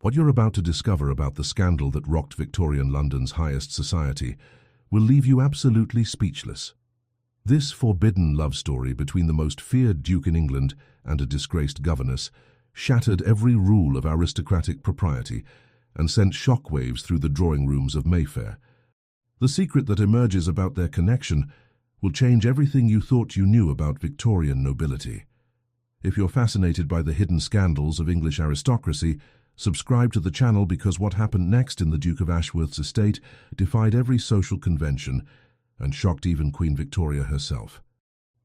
What you're about to discover about the scandal that rocked Victorian London's highest society will leave you absolutely speechless. This forbidden love story between the most feared duke in England and a disgraced governess shattered every rule of aristocratic propriety and sent shockwaves through the drawing rooms of Mayfair. The secret that emerges about their connection will change everything you thought you knew about Victorian nobility. If you're fascinated by the hidden scandals of English aristocracy, subscribe to the channel, because what happened next in the Duke of Ashworth's estate defied every social convention and shocked even Queen Victoria herself.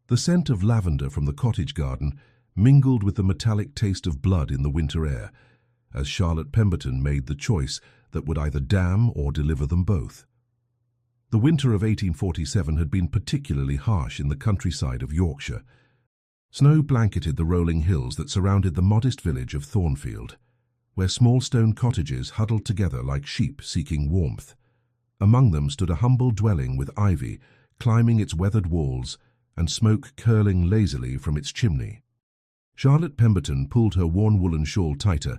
The scent of lavender from the cottage garden mingled with the metallic taste of blood in the winter air, as Charlotte Pemberton made the choice that would either damn or deliver them both. The winter of 1847 had been particularly harsh in the countryside of Yorkshire. Snow blanketed the rolling hills that surrounded the modest village of Thornfield, where small stone cottages huddled together like sheep seeking warmth. Among them stood a humble dwelling with ivy climbing its weathered walls and smoke curling lazily from its chimney. Charlotte Pemberton pulled her worn woolen shawl tighter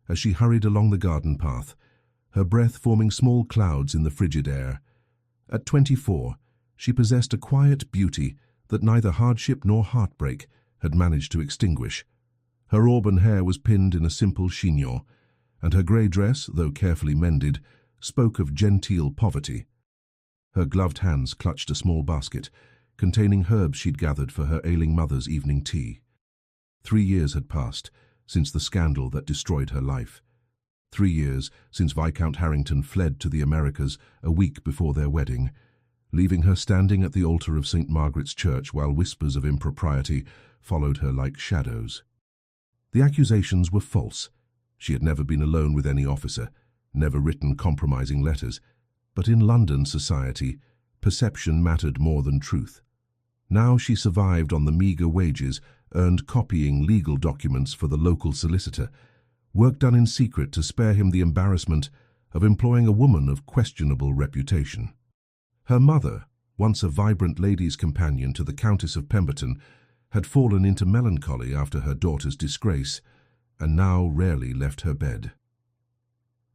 as she hurried along the garden path, her breath forming small clouds in the frigid air. At 24, she possessed a quiet beauty that neither hardship nor heartbreak had managed to extinguish. Her auburn hair was pinned in a simple chignon, and her grey dress, though carefully mended, spoke of genteel poverty. Her gloved hands clutched a small basket containing herbs she'd gathered for her ailing mother's evening tea. 3 years had passed since the scandal that destroyed her life. 3 years since Viscount Harrington fled to the Americas a week before their wedding, leaving her standing at the altar of St. Margaret's Church while whispers of impropriety followed her like shadows. The accusations were false. She had never been alone with any officer, never written compromising letters. But in London society, perception mattered more than truth. Now she survived on the meagre wages earned copying legal documents for the local solicitor, work done in secret to spare him the embarrassment of employing a woman of questionable reputation. Her mother, once a vibrant ladies' companion to the Countess of Pemberton, had fallen into melancholy after her daughter's disgrace, and now rarely left her bed.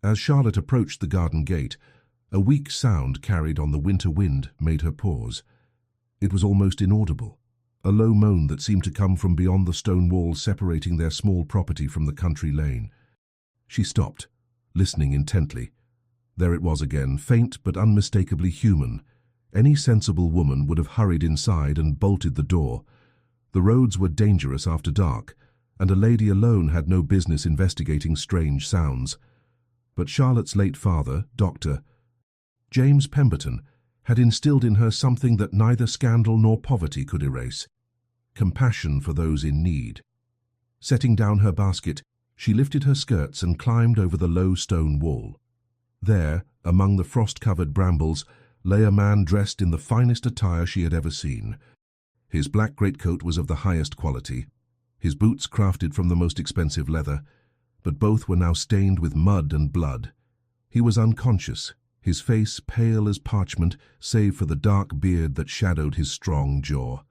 As Charlotte approached the garden gate, a weak sound carried on the winter wind made her pause. It was almost inaudible, a low moan that seemed to come from beyond the stone walls separating their small property from the country lane. She stopped, listening intently. There it was again, faint but unmistakably human. Any sensible woman would have hurried inside and bolted the door. The roads were dangerous after dark, and a lady alone had no business investigating strange sounds. But Charlotte's late father, Dr. James Pemberton, had instilled in her something that neither scandal nor poverty could erase: compassion for those in need. Setting down her basket, she lifted her skirts and climbed over the low stone wall. There, among the frost-covered brambles, lay a man dressed in the finest attire she had ever seen. His black greatcoat was of the highest quality, his boots crafted from the most expensive leather, but both were now stained with mud and blood. He was unconscious, his face pale as parchment save for the dark beard that shadowed his strong jaw.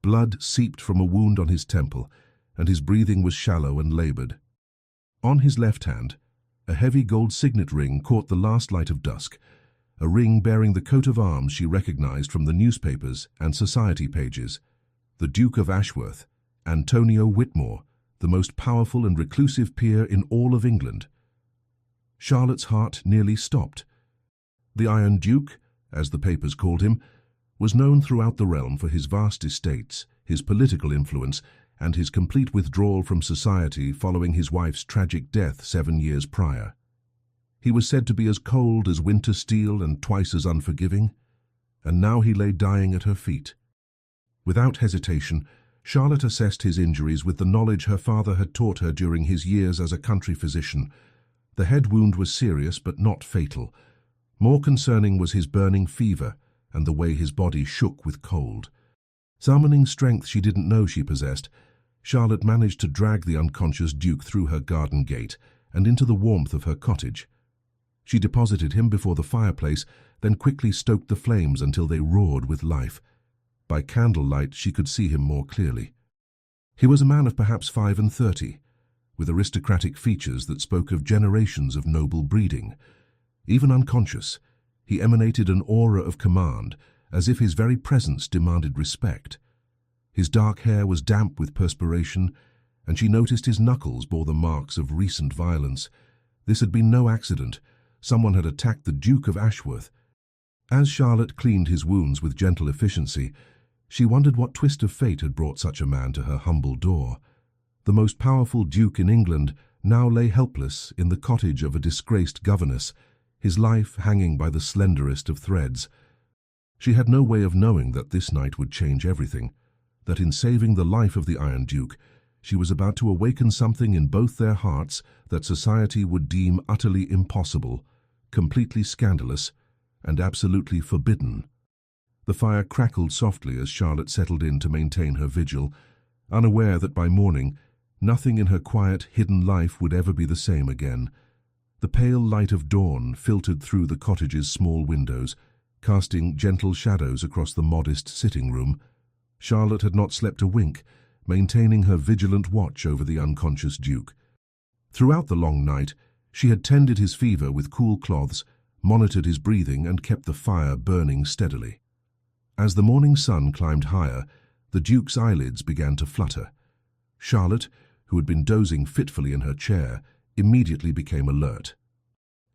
Blood seeped from a wound on his temple, and his breathing was shallow and labored. On his left hand, a heavy gold signet ring caught the last light of dusk, a ring bearing the coat of arms she recognized from the newspapers and society pages. The Duke of Ashworth, Antonio Whitmore, the most powerful and reclusive peer in all of England. Charlotte's heart nearly stopped. The Iron Duke, as the papers called him, was known throughout the realm for his vast estates, his political influence, and his complete withdrawal from society following his wife's tragic death 7 years prior. He was said to be as cold as winter steel and twice as unforgiving, and now he lay dying at her feet. Without hesitation, Charlotte assessed his injuries with the knowledge her father had taught her during his years as a country physician. The head wound was serious but not fatal. More concerning was his burning fever and the way his body shook with cold. Summoning strength she didn't know she possessed, Charlotte managed to drag the unconscious Duke through her garden gate and into the warmth of her cottage. She deposited him before the fireplace, then quickly stoked the flames until they roared with life. By candlelight she could see him more clearly. He was a man of perhaps 35, with aristocratic features that spoke of generations of noble breeding. Even unconscious, he emanated an aura of command, as if his very presence demanded respect. His dark hair was damp with perspiration, and she noticed his knuckles bore the marks of recent violence. This had been no accident. Someone had attacked the Duke of Ashworth. As Charlotte cleaned his wounds with gentle efficiency, she wondered what twist of fate had brought such a man to her humble door. The most powerful duke in England now lay helpless in the cottage of a disgraced governess, his life hanging by the slenderest of threads. She had no way of knowing that this night would change everything, that in saving the life of the Iron Duke, she was about to awaken something in both their hearts that society would deem utterly impossible, completely scandalous, and absolutely forbidden. The fire crackled softly as Charlotte settled in to maintain her vigil, unaware that by morning, nothing in her quiet, hidden life would ever be the same again. The pale light of dawn filtered through the cottage's small windows, casting gentle shadows across the modest sitting room. Charlotte had not slept a wink, maintaining her vigilant watch over the unconscious Duke. Throughout the long night, she had tended his fever with cool cloths, monitored his breathing, and kept the fire burning steadily. As the morning sun climbed higher, the Duke's eyelids began to flutter. Charlotte, who had been dozing fitfully in her chair, immediately became alert.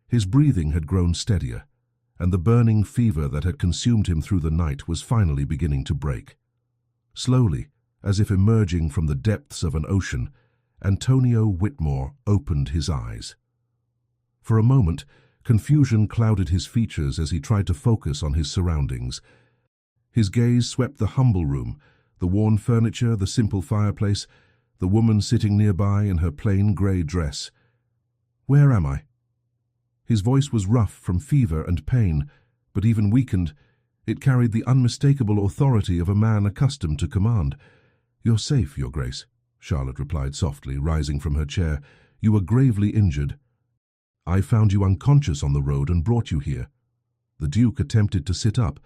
His breathing had grown steadier, and the burning fever that had consumed him through the night was finally beginning to break. Slowly, as if emerging from the depths of an ocean, Antonio Whitmore opened his eyes. For a moment, confusion clouded his features as he tried to focus on his surroundings. His gaze swept the humble room, the worn furniture, the simple fireplace, the woman sitting nearby in her plain grey dress. "Where am I?" His voice was rough from fever and pain, but even weakened, it carried the unmistakable authority of a man accustomed to command. "You're safe, Your Grace," Charlotte replied softly, rising from her chair. "You were gravely injured. I found you unconscious on the road and brought you here." The Duke attempted to sit up,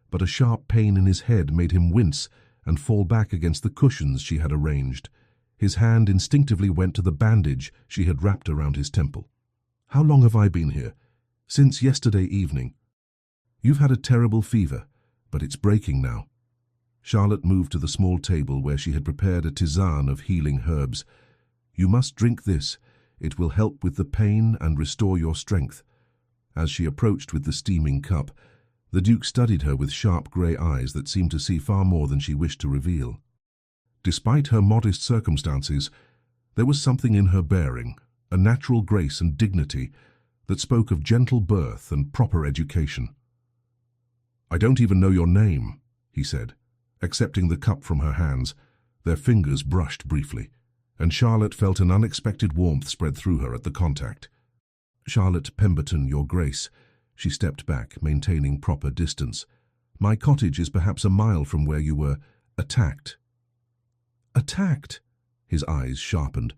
but a sharp pain in his head made him wince and fall back against the cushions she had arranged. His hand instinctively went to the bandage she had wrapped around his temple. "How long have I been here?" "Since yesterday evening." "You've had a terrible fever, but it's breaking now." Charlotte moved to the small table where she had prepared a tisane of healing herbs. "You must drink this. It will help with the pain and restore your strength." As she approached with the steaming cup, the Duke studied her with sharp grey eyes that seemed to see far more than she wished to reveal. Despite her modest circumstances, there was something in her bearing, a natural grace and dignity that spoke of gentle birth and proper education. "I don't even know your name," he said, accepting the cup from her hands. Their fingers brushed briefly, and Charlotte felt an unexpected warmth spread through her at the contact. "Charlotte Pemberton, Your Grace." She stepped back, maintaining proper distance. "My cottage is perhaps a mile from where you were attacked." "Attacked?" His eyes sharpened.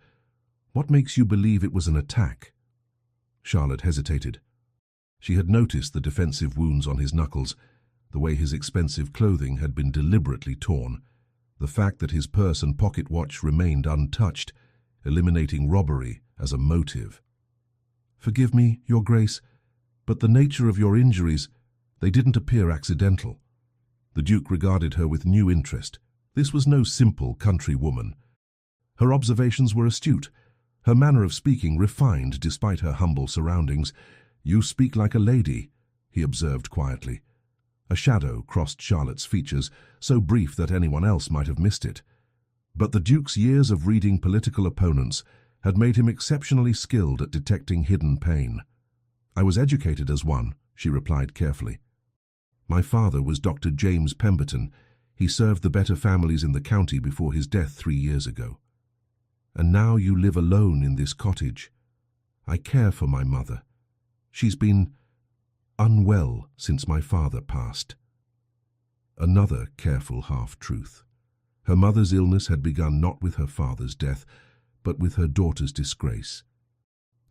"What makes you believe it was an attack?" Charlotte hesitated. She had noticed the defensive wounds on his knuckles, the way his expensive clothing had been deliberately torn, the fact that his purse and pocket watch remained untouched, eliminating robbery as a motive. "Forgive me, Your Grace, but the nature of your injuries, they didn't appear accidental." The Duke regarded her with new interest. This was no simple country woman. Her observations were astute, her manner of speaking refined despite her humble surroundings. "You speak like a lady," he observed quietly. A shadow crossed Charlotte's features, so brief that anyone else might have missed it. But the Duke's years of reading political opponents had made him exceptionally skilled at detecting hidden pain. "I was educated as one," she replied carefully. "My father was Dr. James Pemberton. He served the better families in the county before his death 3 years ago. And now you live alone in this cottage. I care for my mother. She's been unwell since my father passed." Another careful half-truth. Her mother's illness had begun not with her father's death, but with her daughter's disgrace.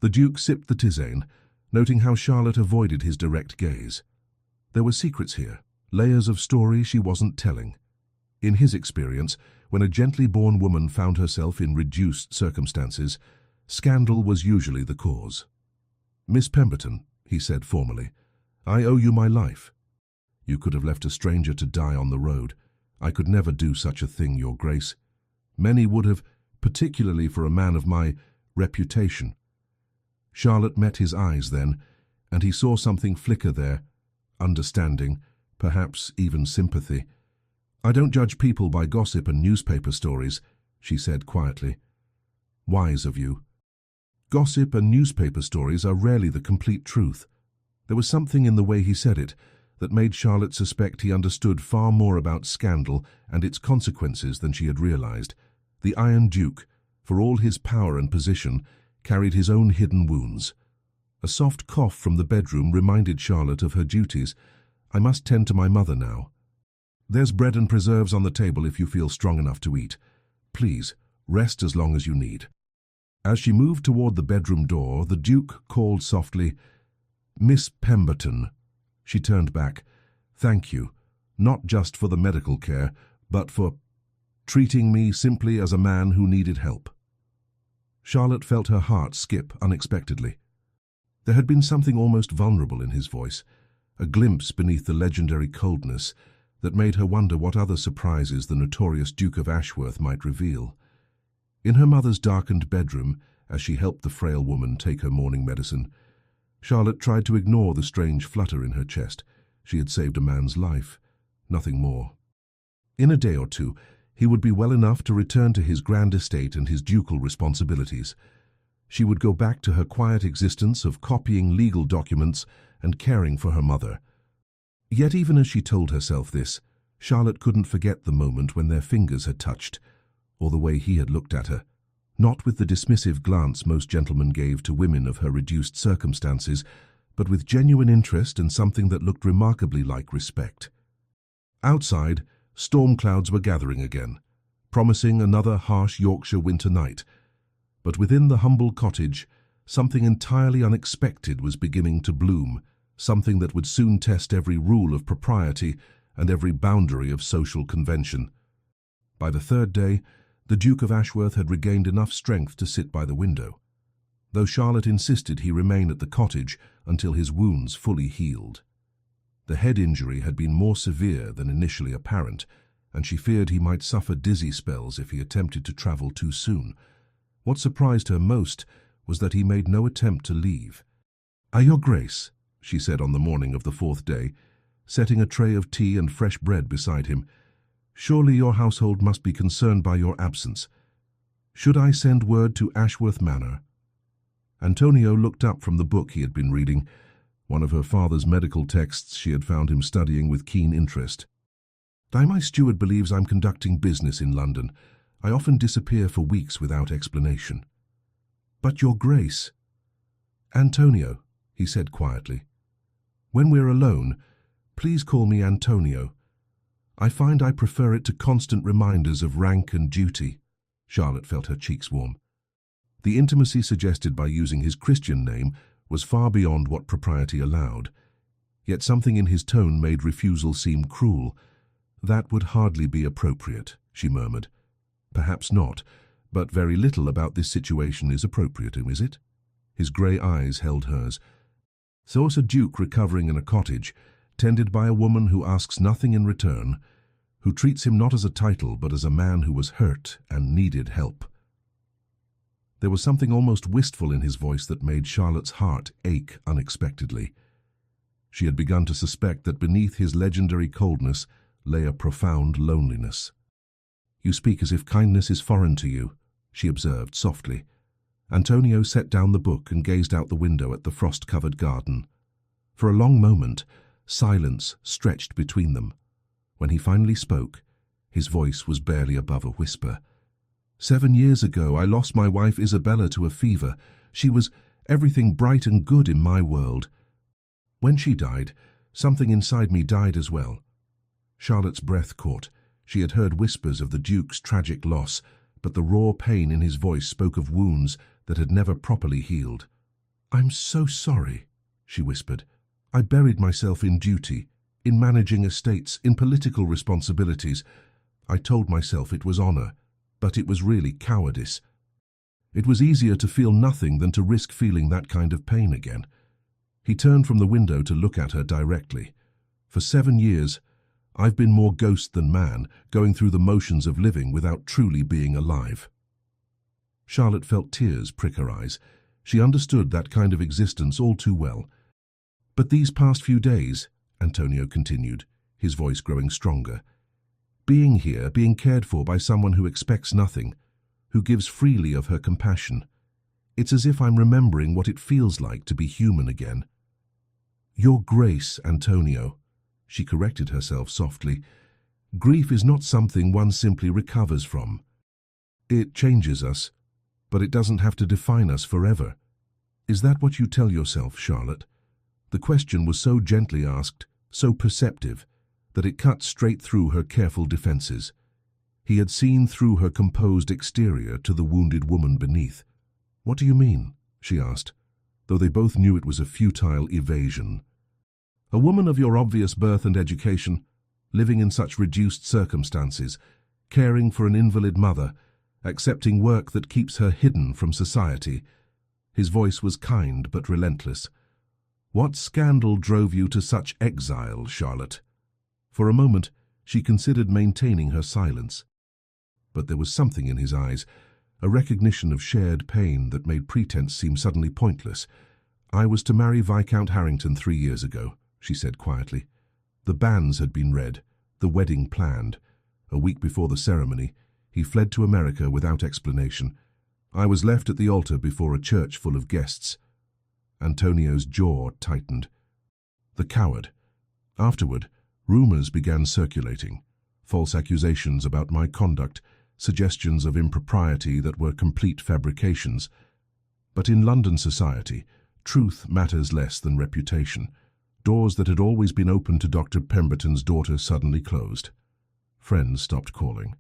The Duke sipped the tisane, noting how Charlotte avoided his direct gaze. There were secrets here, layers of story she wasn't telling. In his experience, when a gently born woman found herself in reduced circumstances, Scandal was usually the cause. "Miss Pemberton," he said formally, "I owe you my life. You could have left a stranger to die on the road. I could never do such a thing, Your Grace. Many would have, particularly for a man of my reputation." Charlotte met his eyes then, and he saw something flicker there, understanding, perhaps even sympathy. "I don't judge people by gossip and newspaper stories," she said quietly. "Wise of you. Gossip and newspaper stories are rarely the complete truth." There was something in the way he said it that made Charlotte suspect he understood far more about scandal and its consequences than she had realized. The Iron Duke, for all his power and position, carried his own hidden wounds. A soft cough from the bedroom reminded Charlotte of her duties. "I must tend to my mother now. There's bread and preserves on the table if you feel strong enough to eat. Please, rest as long as you need." As she moved toward the bedroom door, the Duke called softly, "Miss Pemberton." She turned back. "Thank you, not just for the medical care, but for treating me simply as a man who needed help." Charlotte felt her heart skip unexpectedly. There had been something almost vulnerable in his voice, a glimpse beneath the legendary coldness that made her wonder what other surprises the notorious Duke of Ashworth might reveal. In her mother's darkened bedroom, as she helped the frail woman take her morning medicine, Charlotte tried to ignore the strange flutter in her chest. She had saved a man's life, nothing more. In a day or two, he would be well enough to return to his grand estate and his ducal responsibilities. She would go back to her quiet existence of copying legal documents and caring for her mother. Yet even as she told herself this, Charlotte couldn't forget the moment when their fingers had touched, or the way he had looked at her, not with the dismissive glance most gentlemen gave to women of her reduced circumstances, but with genuine interest and something that looked remarkably like respect. Outside, storm clouds were gathering again, promising another harsh Yorkshire winter night. But within the humble cottage, something entirely unexpected was beginning to bloom, something that would soon test every rule of propriety and every boundary of social convention. By the third day, the Duke of Ashworth had regained enough strength to sit by the window, though Charlotte insisted he remain at the cottage until his wounds fully healed. The head injury had been more severe than initially apparent, and she feared he might suffer dizzy spells if he attempted to travel too soon. What surprised her most was that he made no attempt to leave. "Your Grace," she said on the morning of the fourth day, setting a tray of tea and fresh bread beside him, "surely your household must be concerned by your absence. Should I send word to Ashworth Manor?" Antonio looked up from the book he had been reading, one of her father's medical texts she had found him studying with keen interest. "My steward believes I'm conducting business in London. I often disappear for weeks without explanation." "But Your Grace—" "Antonio," he said quietly. "When we're alone, please call me Antonio. I find I prefer it to constant reminders of rank and duty." Charlotte felt her cheeks warm. The intimacy suggested by using his Christian name was far beyond what propriety allowed. Yet something in his tone made refusal seem cruel. "That would hardly be appropriate," she murmured. "Perhaps not, but very little about this situation is appropriate, is it?" His grey eyes held hers. "So is a duke recovering in a cottage, tended by a woman who asks nothing in return, who treats him not as a title but as a man who was hurt and needed help." There was something almost wistful in his voice that made Charlotte's heart ache unexpectedly. She had begun to suspect that beneath his legendary coldness lay a profound loneliness. "You speak as if kindness is foreign to you," she observed softly. Antonio set down the book and gazed out the window at the frost-covered garden. For a long moment, silence stretched between them. When he finally spoke, his voice was barely above a whisper. "7 years ago, I lost my wife Isabella to a fever. She was everything bright and good in my world. When she died, something inside me died as well." Charlotte's breath caught. She had heard whispers of the Duke's tragic loss, but the raw pain in his voice spoke of wounds that had never properly healed. "I'm so sorry," she whispered. "I buried myself in duty, in managing estates, in political responsibilities. I told myself it was honor, but it was really cowardice." It was easier to feel nothing than to risk feeling that kind of pain again. He turned from the window to look at her directly. For 7 years, I've been more ghost than man, going through the motions of living without truly being alive. Charlotte felt tears prick her eyes. She understood that kind of existence all too well. But these past few days, Antonio continued, his voice growing stronger, being here, being cared for by someone who expects nothing, who gives freely of her compassion, it's as if I'm remembering what it feels like to be human again. Your grace, Antonio, she corrected herself softly. Grief is not something one simply recovers from. It changes us, but it doesn't have to define us forever. Is that what you tell yourself, Charlotte? The question was so gently asked, so perceptive, that it cut straight through her careful defenses. He had seen through her composed exterior to the wounded woman beneath. What do you mean? She asked, though they both knew it was a futile evasion. A woman of your obvious birth and education, living in such reduced circumstances, caring for an invalid mother, accepting work that keeps her hidden from society. His voice was kind but relentless. What scandal drove you to such exile, Charlotte? For a moment, she considered maintaining her silence. But there was something in his eyes, a recognition of shared pain that made pretense seem suddenly pointless. I was to marry Viscount Harrington 3 years ago, she said quietly. The banns had been read, the wedding planned. A week before the ceremony, he fled to America without explanation. I was left at the altar before a church full of guests. Antonio's jaw tightened. The coward. Afterward, rumors began circulating. False accusations about my conduct, suggestions of impropriety that were complete fabrications. But in London society, truth matters less than reputation. Doors that had always been open to Dr. Pemberton's daughter suddenly closed. Friends stopped calling.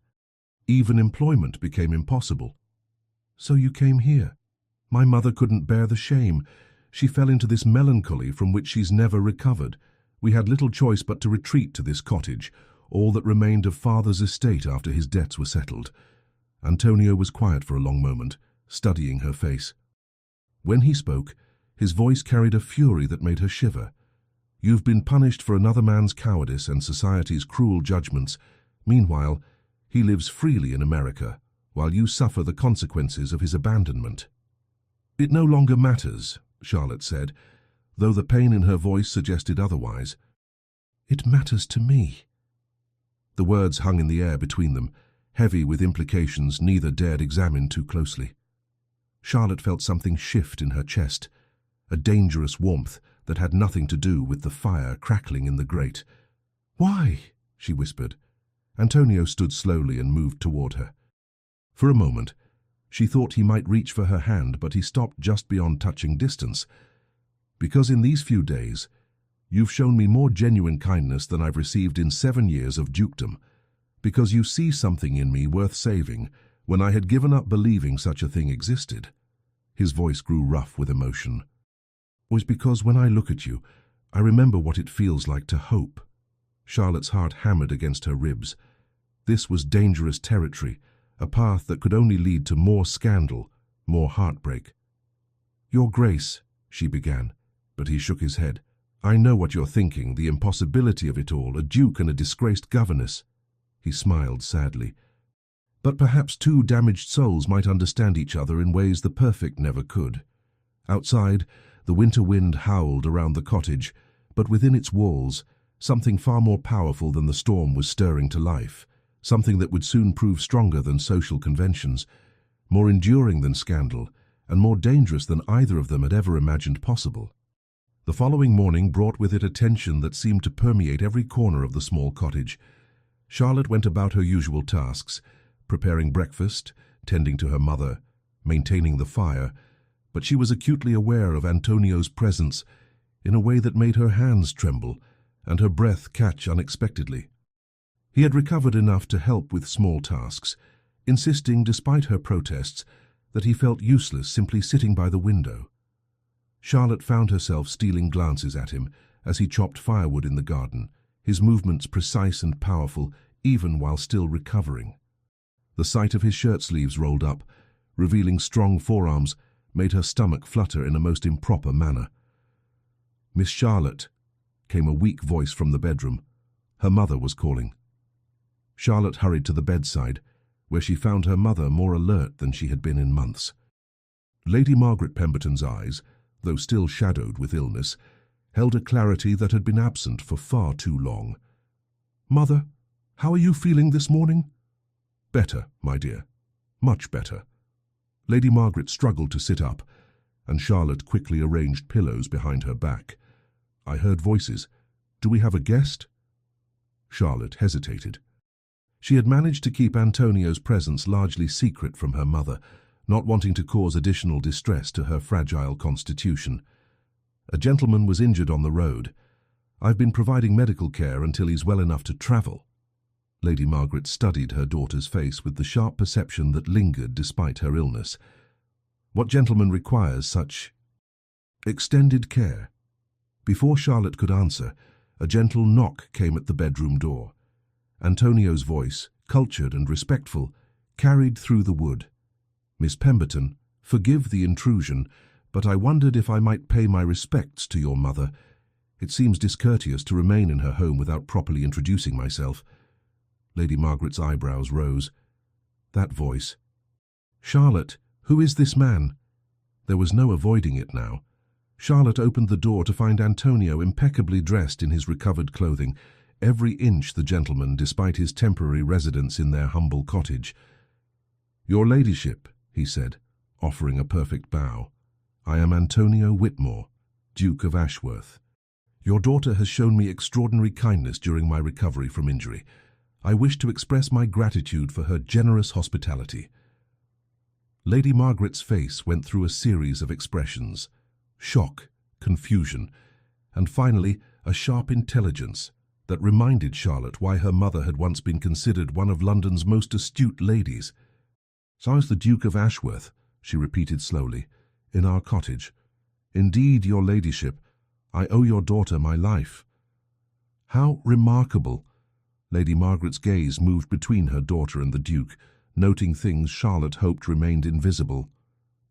Even employment became impossible. So you came here. My mother couldn't bear the shame. She fell into this melancholy from which she's never recovered. We had little choice but to retreat to this cottage, all that remained of father's estate after his debts were settled. Antonio was quiet for a long moment, studying her face. When he spoke, his voice carried a fury that made her shiver. You've been punished for another man's cowardice and society's cruel judgments. Meanwhile, he lives freely in America, while you suffer the consequences of his abandonment. It no longer matters, Charlotte said, though the pain in her voice suggested otherwise. It matters to me. The words hung in the air between them, heavy with implications neither dared examine too closely. Charlotte felt something shift in her chest, a dangerous warmth that had nothing to do with the fire crackling in the grate. Why? She whispered. Antonio stood slowly and moved toward her. For a moment, she thought he might reach for her hand, but he stopped just beyond touching distance. Because in these few days, you've shown me more genuine kindness than I've received in 7 years of dukedom. Because you see something in me worth saving, when I had given up believing such a thing existed. His voice grew rough with emotion. It was because when I look at you, I remember what it feels like to hope. Charlotte's heart hammered against her ribs. This was dangerous territory, a path that could only lead to more scandal, more heartbreak. Your Grace, she began, but he shook his head. I know what you're thinking, the impossibility of it all, a duke and a disgraced governess. He smiled sadly. But perhaps two damaged souls might understand each other in ways the perfect never could. Outside, the winter wind howled around the cottage, but within its walls, something far more powerful than the storm was stirring to life, something that would soon prove stronger than social conventions, more enduring than scandal, and more dangerous than either of them had ever imagined possible. The following morning brought with it a tension that seemed to permeate every corner of the small cottage. Charlotte went about her usual tasks, preparing breakfast, tending to her mother, maintaining the fire, but she was acutely aware of Antonio's presence in a way that made her hands tremble and her breath catch unexpectedly. He had recovered enough to help with small tasks, insisting, despite her protests, that he felt useless simply sitting by the window. Charlotte found herself stealing glances at him as he chopped firewood in the garden, his movements precise and powerful even while still recovering. The sight of his shirt sleeves rolled up, revealing strong forearms, made her stomach flutter in a most improper manner. "Miss Charlotte," came a weak voice from the bedroom. Her mother was calling. Charlotte hurried to the bedside, where she found her mother more alert than she had been in months. Lady Margaret Pemberton's eyes, though still shadowed with illness, held a clarity that had been absent for far too long. "Mother, how are you feeling this morning?" "Better, my dear. Much better." Lady Margaret struggled to sit up, and Charlotte quickly arranged pillows behind her back. "I heard voices. Do we have a guest?" Charlotte hesitated. She had managed to keep Antonio's presence largely secret from her mother, not wanting to cause additional distress to her fragile constitution. "A gentleman was injured on the road. I've been providing medical care until he's well enough to travel." Lady Margaret studied her daughter's face with the sharp perception that lingered despite her illness. "What gentleman requires such extended care?" Before Charlotte could answer, a gentle knock came at the bedroom door. Antonio's voice, cultured and respectful, carried through the wood. "Miss Pemberton, forgive the intrusion, but I wondered if I might pay my respects to your mother. It seems discourteous to remain in her home without properly introducing myself." Lady Margaret's eyebrows rose. That voice. "Charlotte, who is this man?" There was no avoiding it now. Charlotte opened the door to find Antonio impeccably dressed in his recovered clothing, every inch the gentleman despite his temporary residence in their humble cottage. "Your ladyship," he said, offering a perfect bow. "I am Antonio Whitmore, Duke of Ashworth. Your daughter has shown me extraordinary kindness during my recovery from injury. I wish to express my gratitude for her generous hospitality." Lady Margaret's face went through a series of expressions: shock, confusion, and finally a sharp intelligence that reminded Charlotte why her mother had once been considered one of London's most astute ladies. "So is the Duke of Ashworth," she repeated slowly, "in our cottage. Indeed, your ladyship, I owe your daughter my life." "How remarkable!" Lady Margaret's gaze moved between her daughter and the Duke, noting things Charlotte hoped remained invisible.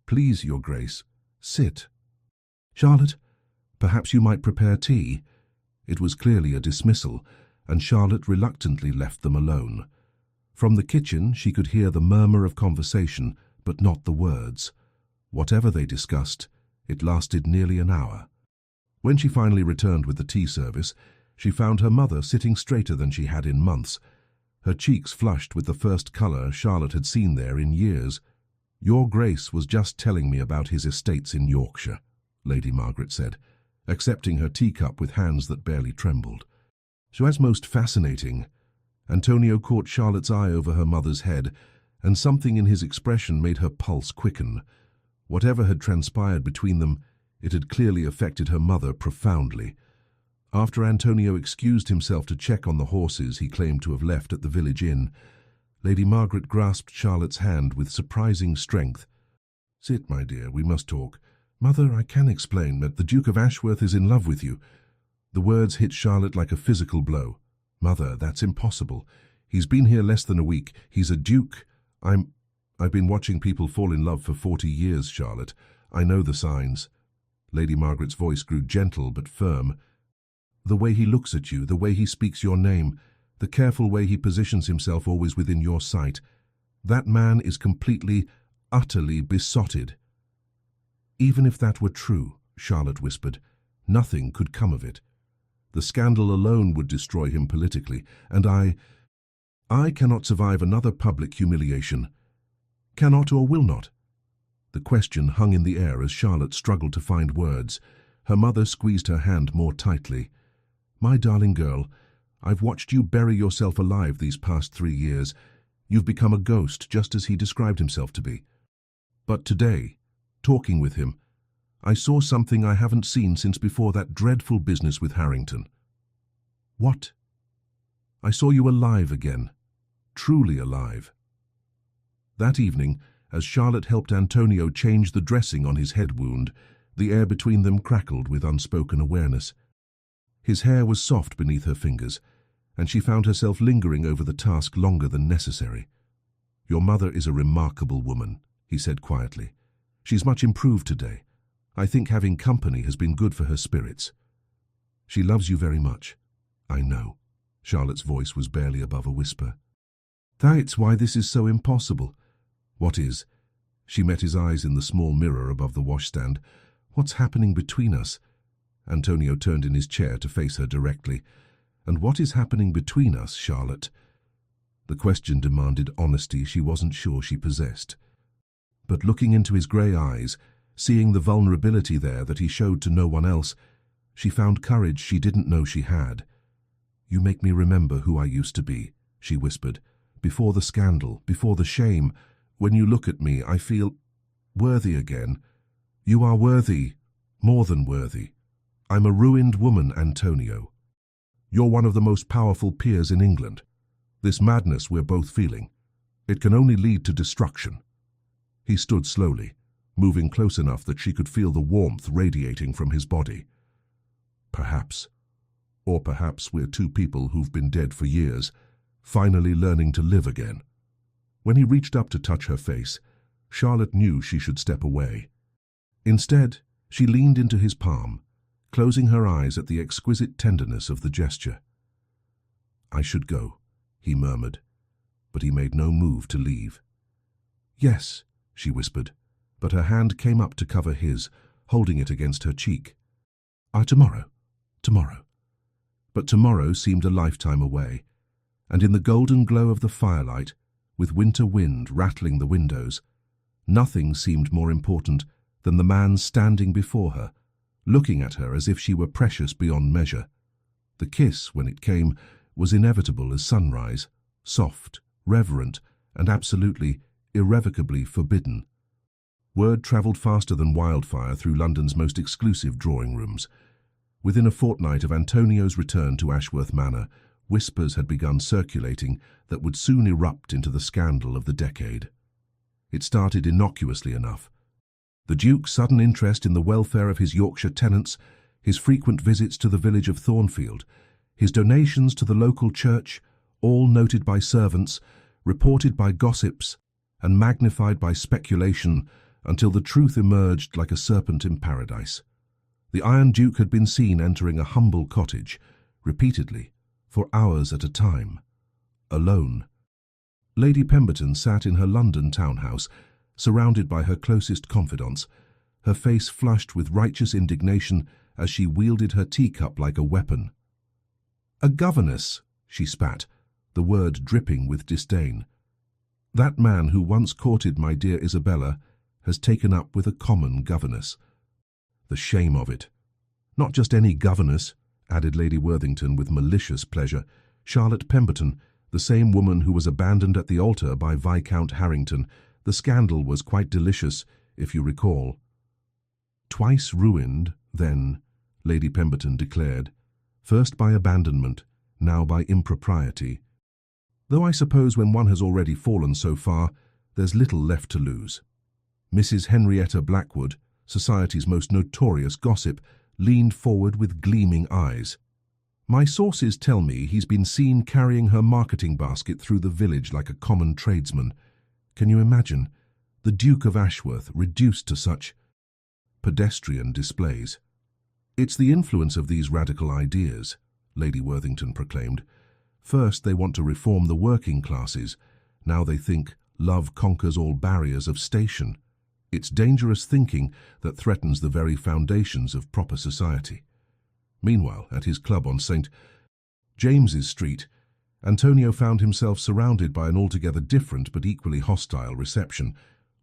"Please, your Grace, sit." "Charlotte, perhaps you might prepare tea." It was clearly a dismissal, and Charlotte reluctantly left them alone. From the kitchen she could hear the murmur of conversation, but not the words. Whatever they discussed, it lasted nearly an hour. When she finally returned with the tea service, she found her mother sitting straighter than she had in months. Her cheeks flushed with the first colour Charlotte had seen there in years. "Your Grace was just telling me about his estates in Yorkshire," Lady Margaret said, accepting her teacup with hands that barely trembled. "So as most fascinating." Antonio caught Charlotte's eye over her mother's head, and something in his expression made her pulse quicken. Whatever had transpired between them, it had clearly affected her mother profoundly. After Antonio excused himself to check on the horses he claimed to have left at the village inn, Lady Margaret grasped Charlotte's hand with surprising strength. "Sit, my dear, we must talk. Mother, I can explain that the Duke of Ashworth is in love with you." The words hit Charlotte like a physical blow. "Mother, that's impossible. He's been here less than a week. He's a duke. I've been watching people fall in love for 40 years, Charlotte. I know the signs." Lady Margaret's voice grew gentle but firm. "The way he looks at you, the way he speaks your name, the careful way he positions himself always within your sight. That man is completely, utterly besotted." "Even if that were true," Charlotte whispered, "nothing could come of it. The scandal alone would destroy him politically, and I cannot survive another public humiliation. Cannot or will not." The question hung in the air as Charlotte struggled to find words. Her mother squeezed her hand more tightly. "My darling girl, I've watched you bury yourself alive these past 3 years. You've become a ghost, just as he described himself to be. But today, talking with him, I saw something I haven't seen since before that dreadful business with Harrington." "What?" "I saw you alive again. Truly alive." That evening, as Charlotte helped Antonio change the dressing on his head wound, the air between them crackled with unspoken awareness. His hair was soft beneath her fingers, and she found herself lingering over the task longer than necessary. "Your mother is a remarkable woman," he said quietly. "She's much improved today. I think having company has been good for her spirits." "She loves you very much." "I know." Charlotte's voice was barely above a whisper. "That's why this is so impossible." "What is?" She met his eyes in the small mirror above the washstand. "What's happening between us?" Antonio turned in his chair to face her directly. "And what is happening between us, Charlotte?" The question demanded honesty she wasn't sure she possessed. But looking into his grey eyes, seeing the vulnerability there that he showed to no one else, she found courage she didn't know she had. "You make me remember who I used to be," she whispered. "Before the scandal, before the shame. When you look at me, I feel worthy again. You are worthy, more than worthy. I'm a ruined woman, Antonio. You're one of the most powerful peers in England. This madness we're both feeling, it can only lead to destruction." He stood slowly, moving close enough that she could feel the warmth radiating from his body. "Perhaps. Or perhaps we're two people who've been dead for years, finally learning to live again." When he reached up to touch her face, Charlotte knew she should step away. Instead, she leaned into his palm, closing her eyes at the exquisite tenderness of the gesture. "I should go," he murmured, but he made no move to leave. "Yes," she whispered, but her hand came up to cover his, holding it against her cheek. Tomorrow. Tomorrow." But tomorrow seemed a lifetime away, and in the golden glow of the firelight, with winter wind rattling the windows, nothing seemed more important than the man standing before her, looking at her as if she were precious beyond measure. The kiss, when it came, was inevitable as sunrise, soft, reverent, and absolutely, irrevocably forbidden. Word travelled faster than wildfire through London's most exclusive drawing rooms. Within a fortnight of Antonio's return to Ashworth Manor, whispers had begun circulating that would soon erupt into the scandal of the decade. It started innocuously enough. The Duke's sudden interest in the welfare of his Yorkshire tenants, his frequent visits to the village of Thornfield, his donations to the local church, all noted by servants, reported by gossips, and magnified by speculation until the truth emerged like a serpent in paradise. The Iron Duke had been seen entering a humble cottage, repeatedly, for hours at a time, alone. Lady Pemberton sat in her London townhouse, surrounded by her closest confidants, her face flushed with righteous indignation as she wielded her teacup like a weapon. "A governess," she spat, the word dripping with disdain. "That man who once courted my dear Isabella has taken up with a common governess. The shame of it. Not just any governess," added Lady Worthington with malicious pleasure. "Charlotte Pemberton, the same woman who was abandoned at the altar by Viscount Harrington. The scandal was quite delicious, if you recall." "Twice ruined, then," Lady Pemberton declared. "First by abandonment, now by impropriety. Though I suppose when one has already fallen so far, there's little left to lose." Mrs. Henrietta Blackwood, society's most notorious gossip, leaned forward with gleaming eyes. "My sources tell me he's been seen carrying her marketing basket through the village like a common tradesman. Can you imagine? The Duke of Ashworth reduced to such pedestrian displays." "It's the influence of these radical ideas," Lady Worthington proclaimed. "First they want to reform the working classes. Now they think love conquers all barriers of station. It's dangerous thinking that threatens the very foundations of proper society." Meanwhile, at his club on St. James's Street, Antonio found himself surrounded by an altogether different but equally hostile reception.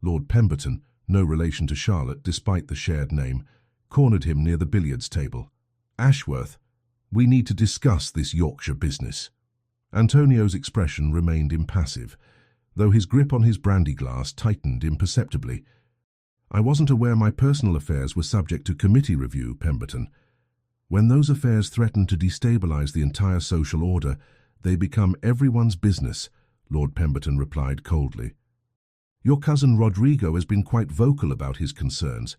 Lord Pemberton, no relation to Charlotte despite the shared name, cornered him near the billiards table. "Ashworth, we need to discuss this Yorkshire business." Antonio's expression remained impassive, though his grip on his brandy glass tightened imperceptibly. "I wasn't aware my personal affairs were subject to committee review, Pemberton. When those affairs threaten to destabilize the entire social order, they become everyone's business," Lord Pemberton replied coldly. "Your cousin Rodrigo has been quite vocal about his concerns."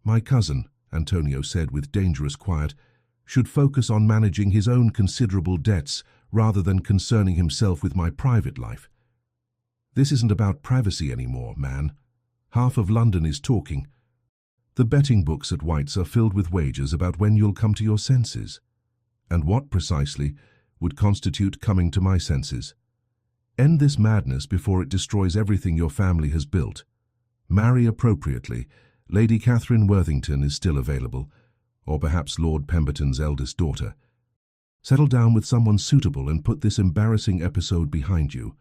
"My cousin," Antonio said with dangerous quiet, "should focus on managing his own considerable debts rather than concerning himself with my private life." "This isn't about privacy anymore, man." Half of London is talking. The betting books at White's are filled with wagers about when you'll come to your senses. And what, precisely, would constitute coming to my senses? End this madness before it destroys everything your family has built. Marry appropriately. Lady Catherine Worthington is still available, or perhaps Lord Pemberton's eldest daughter. Settle down with someone suitable and put this embarrassing episode behind you.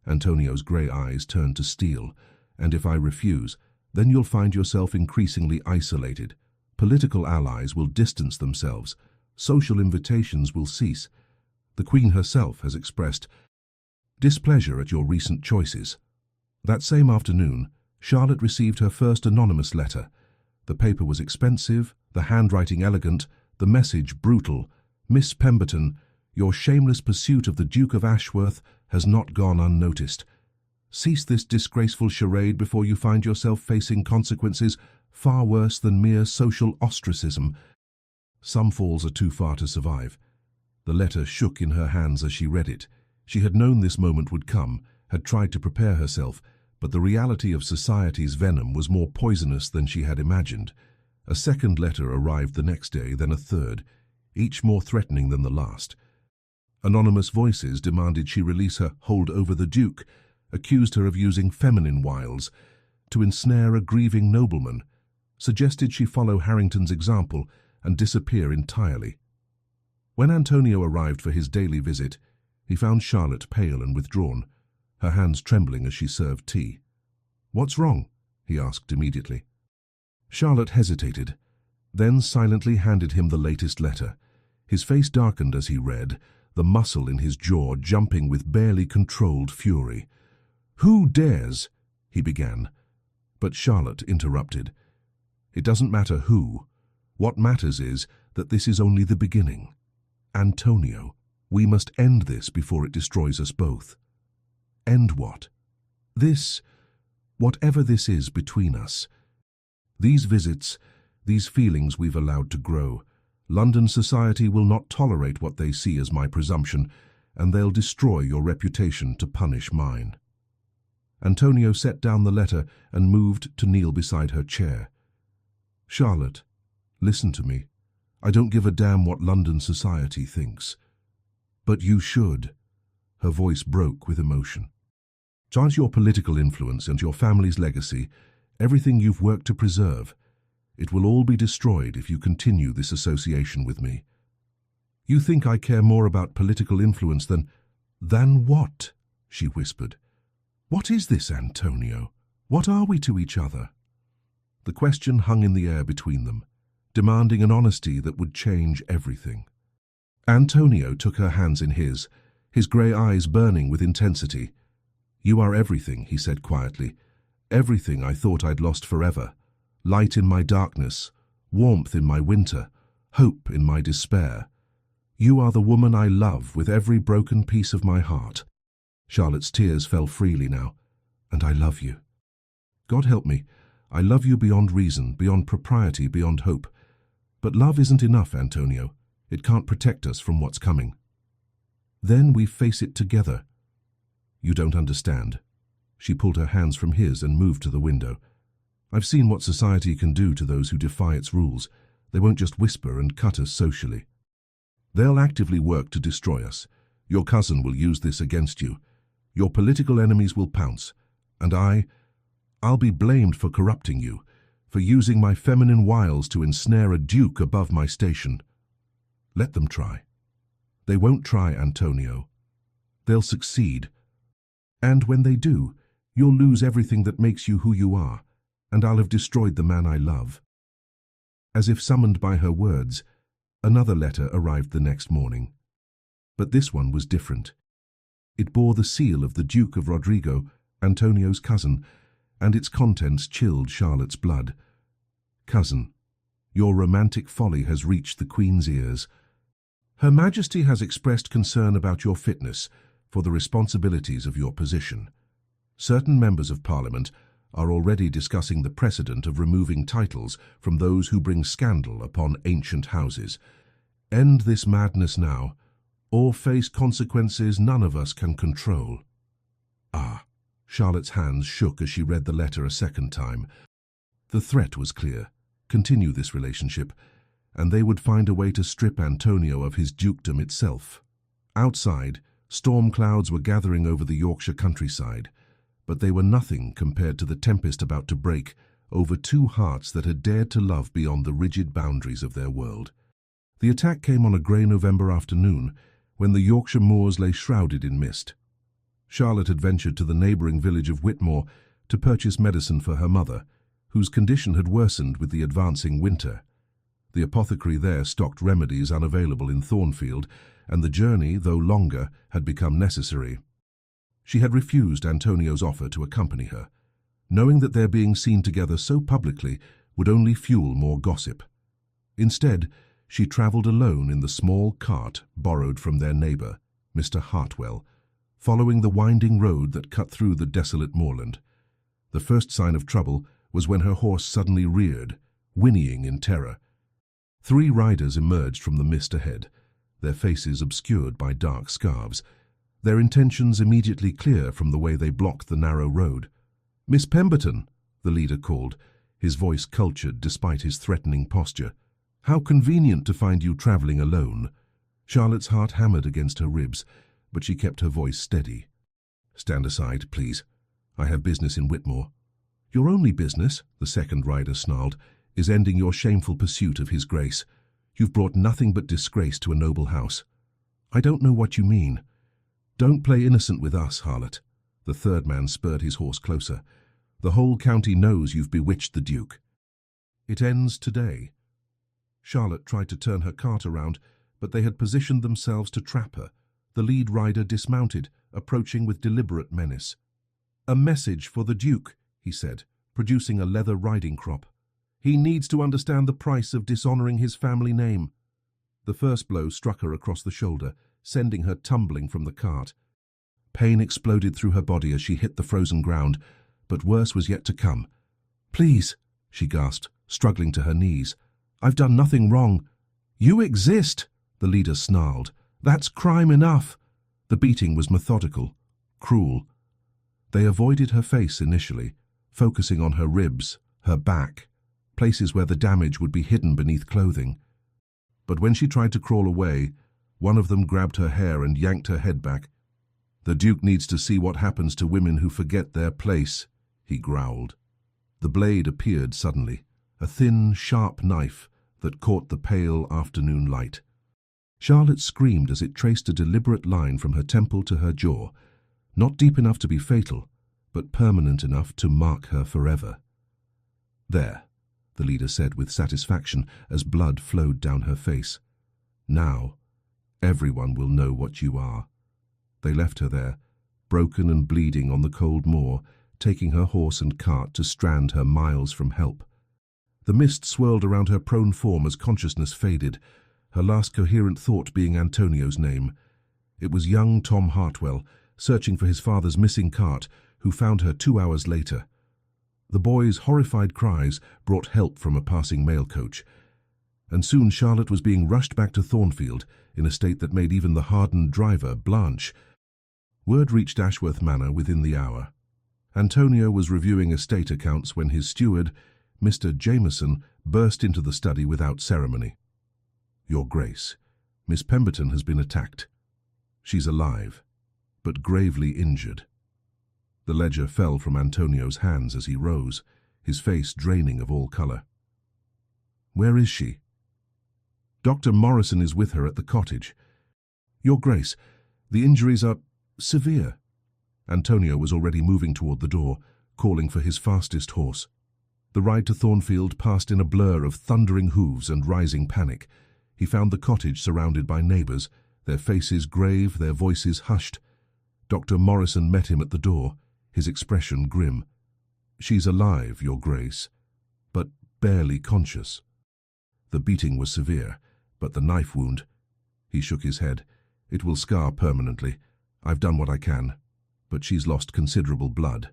Antonio's grey eyes turn to steel, and if I refuse, then you'll find yourself increasingly isolated. Political allies will distance themselves. Social invitations will cease. The Queen herself has expressed displeasure at your recent choices. That same afternoon, Charlotte received her first anonymous letter. The paper was expensive, the handwriting elegant, the message brutal. Miss Pemberton, your shameless pursuit of the Duke of Ashworth has not gone unnoticed. Cease this disgraceful charade before you find yourself facing consequences far worse than mere social ostracism. Some falls are too far to survive. The letter shook in her hands as she read it. She had known this moment would come, had tried to prepare herself, but the reality of society's venom was more poisonous than she had imagined. A second letter arrived the next day, then a third, each more threatening than the last. Anonymous voices demanded she release her hold over the Duke, accused her of using feminine wiles to ensnare a grieving nobleman, suggested she follow Harrington's example and disappear entirely. When Antonio arrived for his daily visit, he found Charlotte pale and withdrawn, her hands trembling as she served tea. "What's wrong?" he asked immediately. Charlotte hesitated, then silently handed him the latest letter. His face darkened as he read, the muscle in his jaw jumping with barely controlled fury. "Who dares?" he began, but Charlotte interrupted. "It doesn't matter who. What matters is that this is only the beginning. Antonio, we must end this before it destroys us both." "End what?" "This, whatever this is between us. These visits, these feelings we've allowed to grow. London society will not tolerate what they see as my presumption, and they'll destroy your reputation to punish mine." Antonio set down the letter and moved to kneel beside her chair. "Charlotte, listen to me. I don't give a damn what London society thinks." "But you should." Her voice broke with emotion. "Charge your political influence and your family's legacy, everything you've worked to preserve. It will all be destroyed if you continue this association with me." "You think I care more about political influence than—" "Than what?" she whispered. "What is this, Antonio? What are we to each other?" The question hung in the air between them, demanding an honesty that would change everything. Antonio took her hands in his grey eyes burning with intensity. "You are everything," he said quietly. "Everything I thought I'd lost forever. Light in my darkness, warmth in my winter, hope in my despair. You are the woman I love with every broken piece of my heart." Charlotte's tears fell freely now. "And I love you. God help me, I love you beyond reason, beyond propriety, beyond hope. But love isn't enough, Antonio. It can't protect us from what's coming. Then we face it together." "You don't understand." She pulled her hands from his and moved to the window. "I've seen what society can do to those who defy its rules. They won't just whisper and cut us socially. They'll actively work to destroy us. Your cousin will use this against you. Your political enemies will pounce. And I'll be blamed for corrupting you, for using my feminine wiles to ensnare a duke above my station. Let them try. They won't try, Antonio. They'll succeed. And when they do, you'll lose everything that makes you who you are, and I'll have destroyed the man I love." As if summoned by her words, another letter arrived the next morning. But this one was different. It bore the seal of the Duke of Rodrigo, Antonio's cousin, and its contents chilled Charlotte's blood. "Cousin, your romantic folly has reached the Queen's ears. Her Majesty has expressed concern about your fitness for the responsibilities of your position. Certain members of Parliament are already discussing the precedent of removing titles from those who bring scandal upon ancient houses. End this madness now, or face consequences none of us can control." "Ah," Charlotte's hands shook as she read the letter a second time. The threat was clear. Continue this relationship, and they would find a way to strip Antonio of his dukedom itself. Outside, storm clouds were gathering over the Yorkshire countryside, but they were nothing compared to the tempest about to break over two hearts that had dared to love beyond the rigid boundaries of their world. The attack came on a grey November afternoon, when the Yorkshire moors lay shrouded in mist. Charlotte had ventured to the neighbouring village of Whitmore to purchase medicine for her mother, whose condition had worsened with the advancing winter. The apothecary there stocked remedies unavailable in Thornfield, and the journey, though longer, had become necessary. She had refused Antonio's offer to accompany her, knowing that their being seen together so publicly would only fuel more gossip. Instead, she travelled alone in the small cart borrowed from their neighbour, Mr. Hartwell, following the winding road that cut through the desolate moorland. The first sign of trouble was when her horse suddenly reared, whinnying in terror. 3 riders emerged from the mist ahead, their faces obscured by dark scarves, their intentions immediately clear from the way they blocked the narrow road. "Miss Pemberton," the leader called, his voice cultured despite his threatening posture. "How convenient to find you travelling alone." Charlotte's heart hammered against her ribs, but she kept her voice steady. "Stand aside, please. I have business in Whitmore." "Your only business," the second rider snarled, "is ending your shameful pursuit of His Grace. You've brought nothing but disgrace to a noble house." "I don't know what you mean." "Don't play innocent with us, harlot." The third man spurred his horse closer. "The whole county knows you've bewitched the Duke." "It ends today." Charlotte tried to turn her cart around, but they had positioned themselves to trap her. The lead rider dismounted, approaching with deliberate menace. "A message for the Duke," he said, producing a leather riding crop. "He needs to understand the price of dishonouring his family name." The first blow struck her across the shoulder, sending her tumbling from the cart. Pain exploded through her body as she hit the frozen ground, but worse was yet to come. "Please," she gasped, struggling to her knees. "I've done nothing wrong." "You exist," the leader snarled. "That's crime enough." The beating was methodical, cruel. They avoided her face initially, focusing on her ribs, her back, places where the damage would be hidden beneath clothing. But when she tried to crawl away, one of them grabbed her hair and yanked her head back. "The Duke needs to see what happens to women who forget their place," he growled. The blade appeared suddenly, a thin, sharp knife that caught the pale afternoon light. Charlotte screamed as it traced a deliberate line from her temple to her jaw, not deep enough to be fatal, but permanent enough to mark her forever. "There," the leader said with satisfaction as blood flowed down her face. "Now, everyone will know what you are." They left her there, broken and bleeding on the cold moor, taking her horse and cart to strand her miles from help. The mist swirled around her prone form as consciousness faded, her last coherent thought being Antonio's name. It was young Tom Hartwell, searching for his father's missing cart, who found her 2 hours later. The boy's horrified cries brought help from a passing mail coach, and soon Charlotte was being rushed back to Thornfield in a state that made even the hardened driver blanch. Word reached Ashworth Manor within the hour. Antonio was reviewing estate accounts when his steward, Mr. Jameson, burst into the study without ceremony. "Your Grace, Miss Pemberton has been attacked. She's alive, but gravely injured." The ledger fell from Antonio's hands as he rose, his face draining of all colour. "Where is she?" "Dr. Morrison is with her at the cottage." "Your Grace, the injuries are severe." Antonio was already moving toward the door, calling for his fastest horse. The ride to Thornfield passed in a blur of thundering hooves and rising panic. He found the cottage surrounded by neighbours, their faces grave, their voices hushed. Dr. Morrison met him at the door, his expression grim. "She's alive, Your Grace, but barely conscious." The beating was severe, but the knife wound— He shook his head. "It will scar permanently. I've done what I can, but she's lost considerable blood."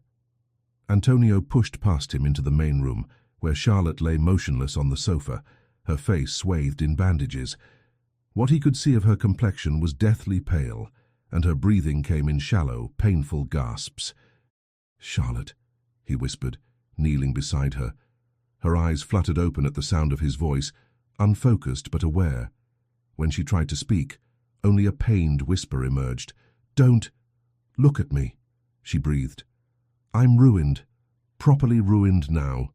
Antonio pushed past him into the main room, where Charlotte lay motionless on the sofa, her face swathed in bandages. What he could see of her complexion was deathly pale, and her breathing came in shallow, painful gasps. "Charlotte," he whispered, kneeling beside her. Her eyes fluttered open at the sound of his voice, unfocused but aware. When she tried to speak, only a pained whisper emerged. "Don't look at me," she breathed. "I'm ruined, properly ruined now."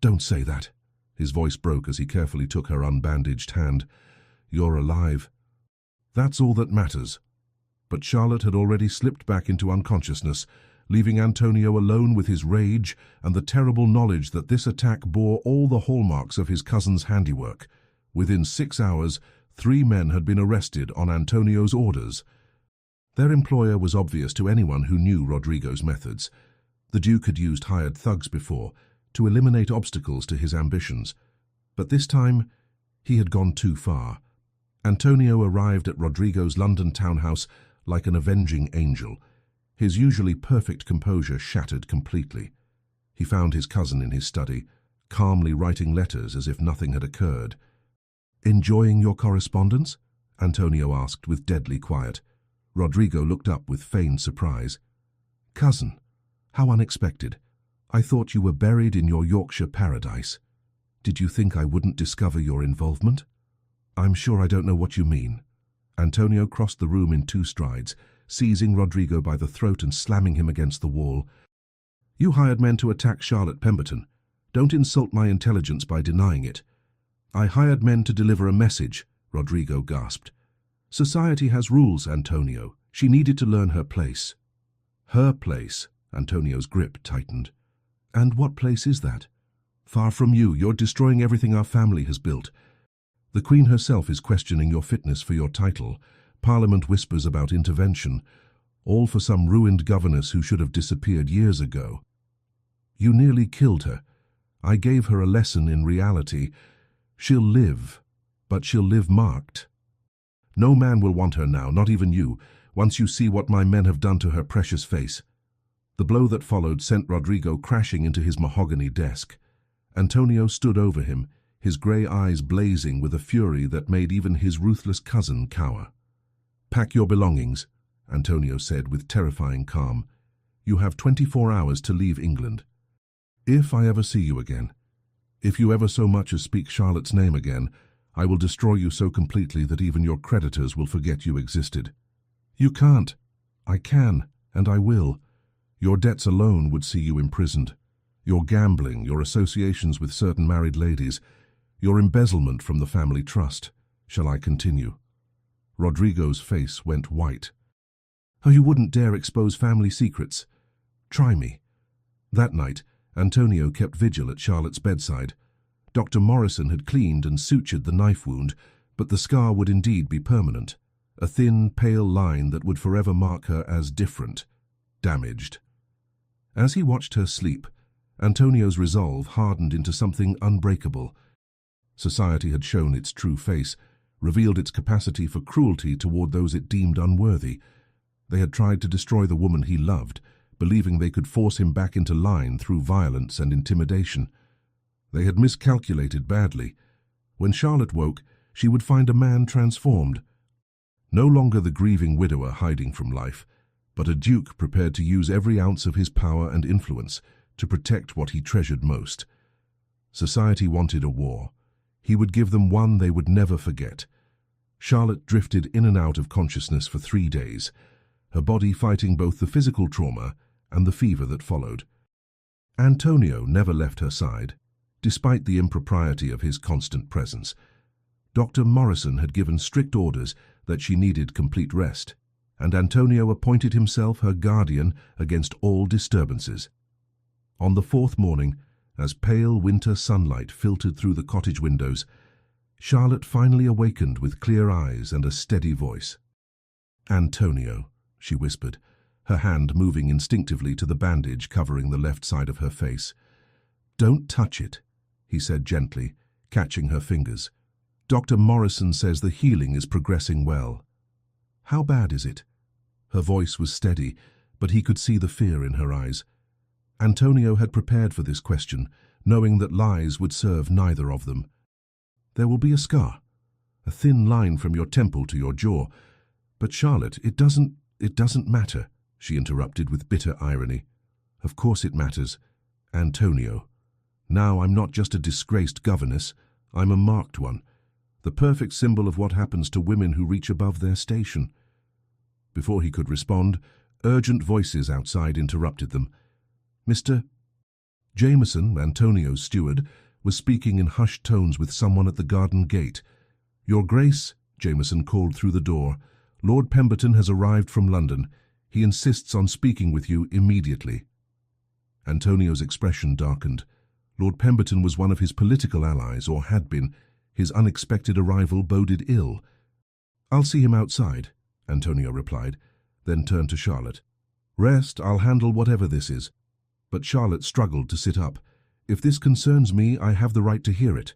"Don't say that." His voice broke as he carefully took her unbandaged hand. "You're alive. That's all that matters." But Charlotte had already slipped back into unconsciousness, leaving Antonio alone with his rage and the terrible knowledge that this attack bore all the hallmarks of his cousin's handiwork. Within 6 hours, 3 men had been arrested on Antonio's orders. Their employer was obvious to anyone who knew Rodrigo's methods. The Duke had used hired thugs before to eliminate obstacles to his ambitions, but this time he had gone too far. Antonio arrived at Rodrigo's London townhouse like an avenging angel. His usually perfect composure shattered completely. He found his cousin in his study, calmly writing letters as if nothing had occurred. "Enjoying your correspondence?" Antonio asked with deadly quiet. Rodrigo looked up with feigned surprise. "Cousin, how unexpected. I thought you were buried in your Yorkshire paradise. Did you think I wouldn't discover your involvement?" "I'm sure I don't know what you mean." Antonio crossed the room in 2 strides, seizing Rodrigo by the throat and slamming him against the wall. "You hired men to attack Charlotte Pemberton. Don't insult my intelligence by denying it." "I hired men to deliver a message," Rodrigo gasped. "Society has rules, Antonio. She needed to learn her place." "Her place?" Antonio's grip tightened. "And what place is that?" "Far from you. You're destroying everything our family has built. The Queen herself is questioning your fitness for your title. Parliament whispers about intervention, all for some ruined governess who should have disappeared years ago. You nearly killed her. I gave her a lesson in reality. She'll live, but she'll live marked. No man will want her now, not even you, once you see what my men have done to her precious face." The blow that followed sent Rodrigo crashing into his mahogany desk. Antonio stood over him, his grey eyes blazing with a fury that made even his ruthless cousin cower. "Pack your belongings," Antonio said with terrifying calm. "You have 24 hours to leave England. If I ever see you again, if you ever so much as speak Charlotte's name again, I will destroy you so completely that even your creditors will forget you existed." "You can't." "I can, and I will. Your debts alone would see you imprisoned. Your gambling, your associations with certain married ladies, your embezzlement from the family trust. Shall I continue?" Rodrigo's face went white. "Oh, you wouldn't dare expose family secrets. Try me." That night, Antonio kept vigil at Charlotte's bedside. Dr. Morrison had cleaned and sutured the knife wound, but the scar would indeed be permanent. A thin, pale line that would forever mark her as different, damaged. As he watched her sleep, Antonio's resolve hardened into something unbreakable. Society had shown its true face, revealed its capacity for cruelty toward those it deemed unworthy. They had tried to destroy the woman he loved, believing they could force him back into line through violence and intimidation. They had miscalculated badly. When Charlotte woke, she would find a man transformed. No longer the grieving widower hiding from life, but a duke prepared to use every ounce of his power and influence to protect what he treasured most. Society wanted a war. He would give them one they would never forget. Charlotte drifted in and out of consciousness for 3 days, her body fighting both the physical trauma and the fever that followed. Antonio never left her side, despite the impropriety of his constant presence. Dr. Morrison had given strict orders that she needed complete rest, and Antonio appointed himself her guardian against all disturbances. On the 4th morning, as pale winter sunlight filtered through the cottage windows, Charlotte finally awakened with clear eyes and a steady voice. "Antonio," she whispered, her hand moving instinctively to the bandage covering the left side of her face. "Don't touch it," he said gently, catching her fingers. "Dr. Morrison says the healing is progressing well." "How bad is it?" Her voice was steady, but he could see the fear in her eyes. Antonio had prepared for this question, knowing that lies would serve neither of them. "There will be a scar, a thin line from your temple to your jaw. But Charlotte, it doesn't matter," she interrupted with bitter irony. Of course it matters. Antonio. Now I'm not just a disgraced governess, I'm a marked one. The perfect symbol of what happens to women who reach above their station. Before he could respond, urgent voices outside interrupted them. Mr. Jameson, Antonio's steward, was speaking in hushed tones with someone at the garden gate. Your Grace, Jameson called through the door, Lord Pemberton has arrived from London. He insists on speaking with you immediately. Antonio's expression darkened. Lord Pemberton was one of his political allies, or had been. His unexpected arrival boded ill. I'll see him outside, Antonio replied, then turned to Charlotte. Rest, I'll handle whatever this is. But Charlotte struggled to sit up. If this concerns me, I have the right to hear it.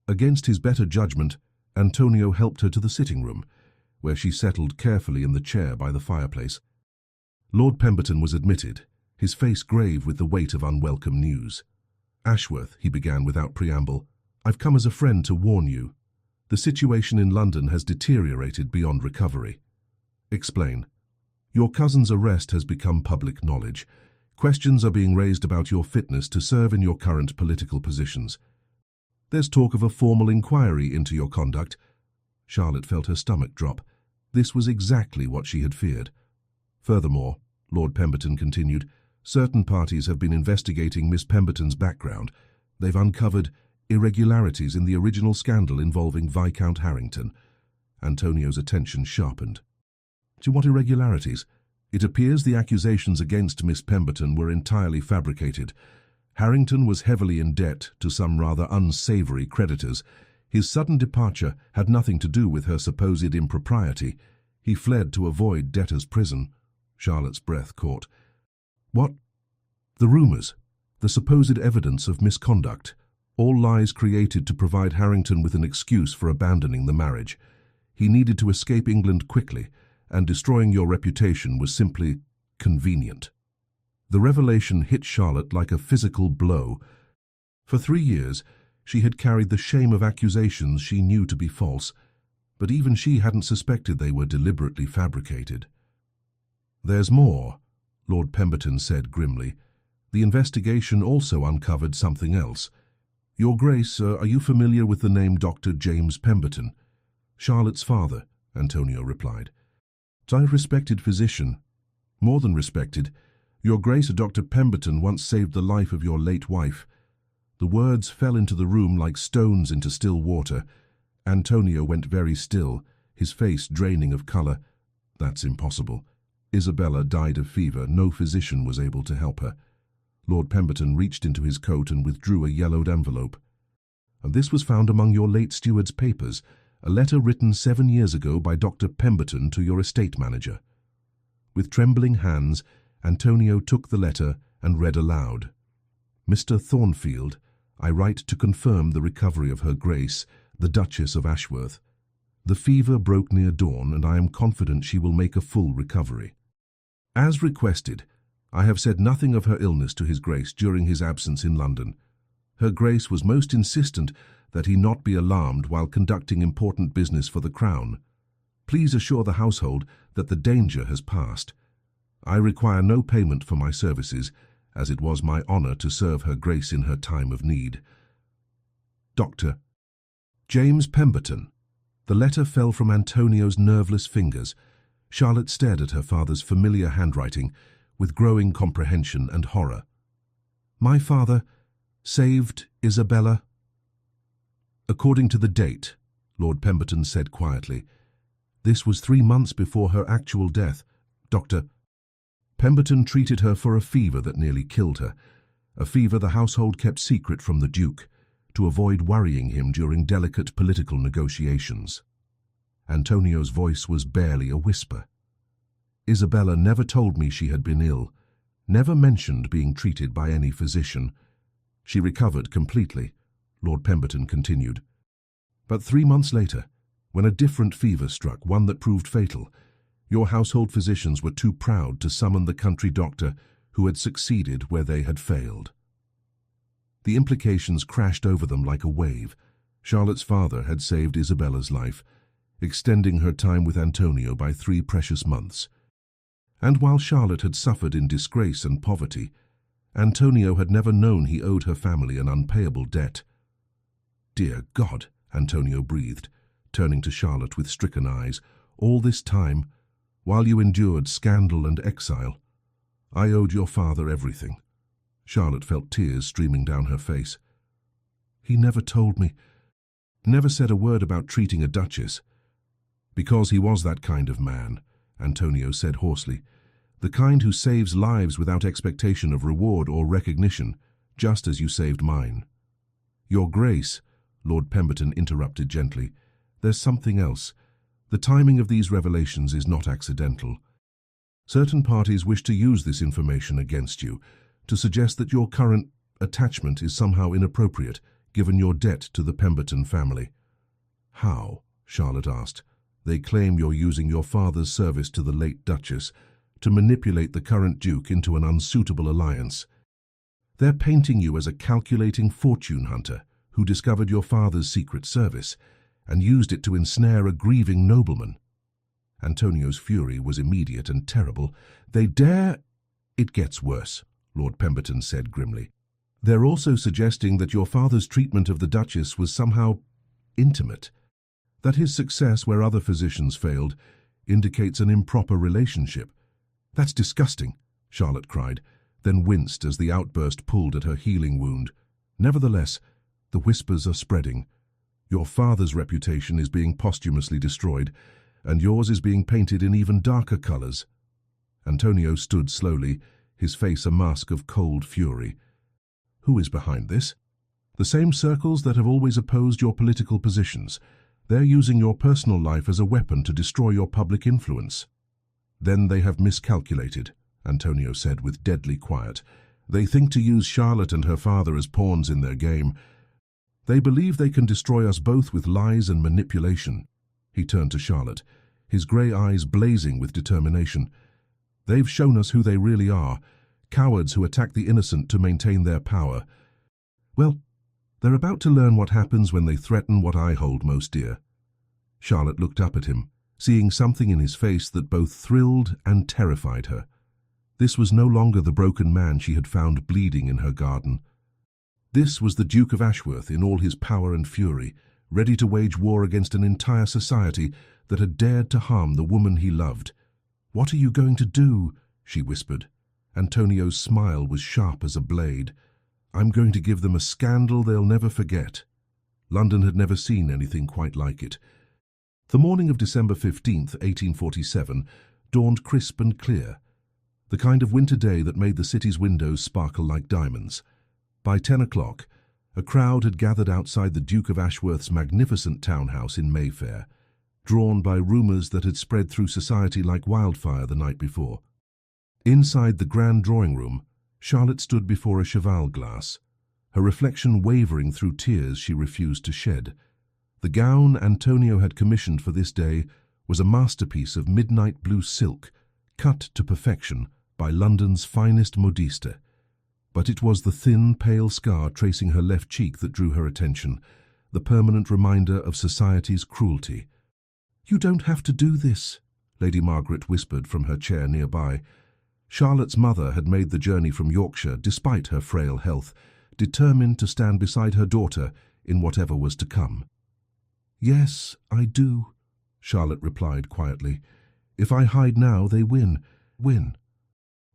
Against his better judgment, Antonio helped her to the sitting room, where she settled carefully in the chair by the fireplace. Lord Pemberton was admitted, his face grave with the weight of unwelcome news. Ashworth, he began without preamble, I've come as a friend to warn you. The situation in London has deteriorated beyond recovery. Explain. Your cousin's arrest has become public knowledge. Questions are being raised about your fitness to serve in your current political positions. There's talk of a formal inquiry into your conduct. Charlotte felt her stomach drop. This was exactly what she had feared. Furthermore, Lord Pemberton continued, certain parties have been investigating Miss Pemberton's background. They've uncovered irregularities in the original scandal involving Viscount Harrington. Antonio's attention sharpened. To what irregularities? It appears the accusations against Miss Pemberton were entirely fabricated. Harrington was heavily in debt to some rather unsavoury creditors. His sudden departure had nothing to do with her supposed impropriety. He fled to avoid debtor's prison. Charlotte's breath caught. What? The rumours, the supposed evidence of misconduct, all lies created to provide Harrington with an excuse for abandoning the marriage. He needed to escape England quickly, and destroying your reputation was simply convenient. The revelation hit Charlotte like a physical blow. For 3 years, she had carried the shame of accusations she knew to be false, but even she hadn't suspected they were deliberately fabricated. There's more, Lord Pemberton said grimly. The investigation also uncovered something else. Your Grace, are you familiar with the name Dr. James Pemberton? Charlotte's father, Antonio replied. A respected physician. More than respected. Your Grace, Dr. Pemberton once saved the life of your late wife. The words fell into the room like stones into still water. Antonio went very still, his face draining of colour. That's impossible. Isabella died of fever. No physician was able to help her. Lord Pemberton reached into his coat and withdrew a yellowed envelope. And this was found among your late steward's papers, a letter written 7 years ago by Dr. Pemberton to your estate manager. With trembling hands, Antonio took the letter and read aloud. Mr. Thornfield, I write to confirm the recovery of Her Grace, the Duchess of Ashworth. The fever broke near dawn, and I am confident she will make a full recovery. As requested, I have said nothing of her illness to His Grace during his absence in London. Her Grace was most insistent that he not be alarmed while conducting important business for the Crown. Please assure the household that the danger has passed. I require no payment for my services, as it was my honour to serve Her Grace in her time of need. Dr. James Pemberton. The letter fell from Antonio's nerveless fingers. Charlotte stared at her father's familiar handwriting with growing comprehension and horror. My father saved Isabella. According to the date, Lord Pemberton said quietly. This was 3 months before her actual death. Dr. Pemberton treated her for a fever that nearly killed her, a fever the household kept secret from the Duke, to avoid worrying him during delicate political negotiations. Antonio's voice was barely a whisper. Isabella never told me she had been ill, never mentioned being treated by any physician. She recovered completely, Lord Pemberton continued. But 3 months later, when a different fever struck, one that proved fatal, your household physicians were too proud to summon the country doctor who had succeeded where they had failed. The implications crashed over them like a wave. Charlotte's father had saved Isabella's life, extending her time with Antonio by 3 precious months. And while Charlotte had suffered in disgrace and poverty, Antonio had never known he owed her family an unpayable debt. "Dear God," Antonio breathed, turning to Charlotte with stricken eyes, "all this time, while you endured scandal and exile, I owed your father everything." Charlotte felt tears streaming down her face. "He never told me, never said a word about treating a duchess." "Because he was that kind of man," Antonio said hoarsely. "The kind who saves lives without expectation of reward or recognition, just as you saved mine." "Your Grace," Lord Pemberton interrupted gently, "there's something else. The timing of these revelations is not accidental. Certain parties wish to use this information against you, to suggest that your current attachment is somehow inappropriate, given your debt to the Pemberton family." "How?" Charlotte asked. "They claim you're using your father's service to the late Duchess to manipulate the current Duke into an unsuitable alliance. They're painting you as a calculating fortune hunter who discovered your father's secret service and used it to ensnare a grieving nobleman." Antonio's fury was immediate and terrible. "They dare—" "It gets worse," Lord Pemberton said grimly. "They're also suggesting that your father's treatment of the Duchess was somehow intimate, that his success where other physicians failed indicates an improper relationship." "That's disgusting," Charlotte cried, then winced as the outburst pulled at her healing wound. "Nevertheless, the whispers are spreading. Your father's reputation is being posthumously destroyed, and yours is being painted in even darker colors." Antonio stood slowly, his face a mask of cold fury. "Who is behind this?" "The same circles that have always opposed your political positions. They're using your personal life as a weapon to destroy your public influence." "Then they have miscalculated," Antonio said with deadly quiet. "They think to use Charlotte and her father as pawns in their game. They believe they can destroy us both with lies and manipulation." He turned to Charlotte, his grey eyes blazing with determination. "They've shown us who they really are, cowards who attack the innocent to maintain their power. Well, they're about to learn what happens when they threaten what I hold most dear." Charlotte looked up at him, seeing something in his face that both thrilled and terrified her. This was no longer the broken man she had found bleeding in her garden. This was the Duke of Ashworth in all his power and fury, ready to wage war against an entire society that had dared to harm the woman he loved. "What are you going to do?" she whispered. Antonio's smile was sharp as a blade. "I'm going to give them a scandal they'll never forget." London had never seen anything quite like it. The morning of December 15th, 1847, dawned crisp and clear, the kind of winter day that made the city's windows sparkle like diamonds. By 10 o'clock, a crowd had gathered outside the Duke of Ashworth's magnificent townhouse in Mayfair, drawn by rumours that had spread through society like wildfire the night before. Inside the grand drawing-room, Charlotte stood before a cheval glass, her reflection wavering through tears she refused to shed. The gown Antonio had commissioned for this day was a masterpiece of midnight blue silk, cut to perfection by London's finest modiste. But it was the thin, pale scar tracing her left cheek that drew her attention, the permanent reminder of society's cruelty. "You don't have to do this," Lady Margaret whispered from her chair nearby. Charlotte's mother had made the journey from Yorkshire despite her frail health, determined to stand beside her daughter in whatever was to come. "Yes, I do," Charlotte replied quietly. "If I hide now, they win.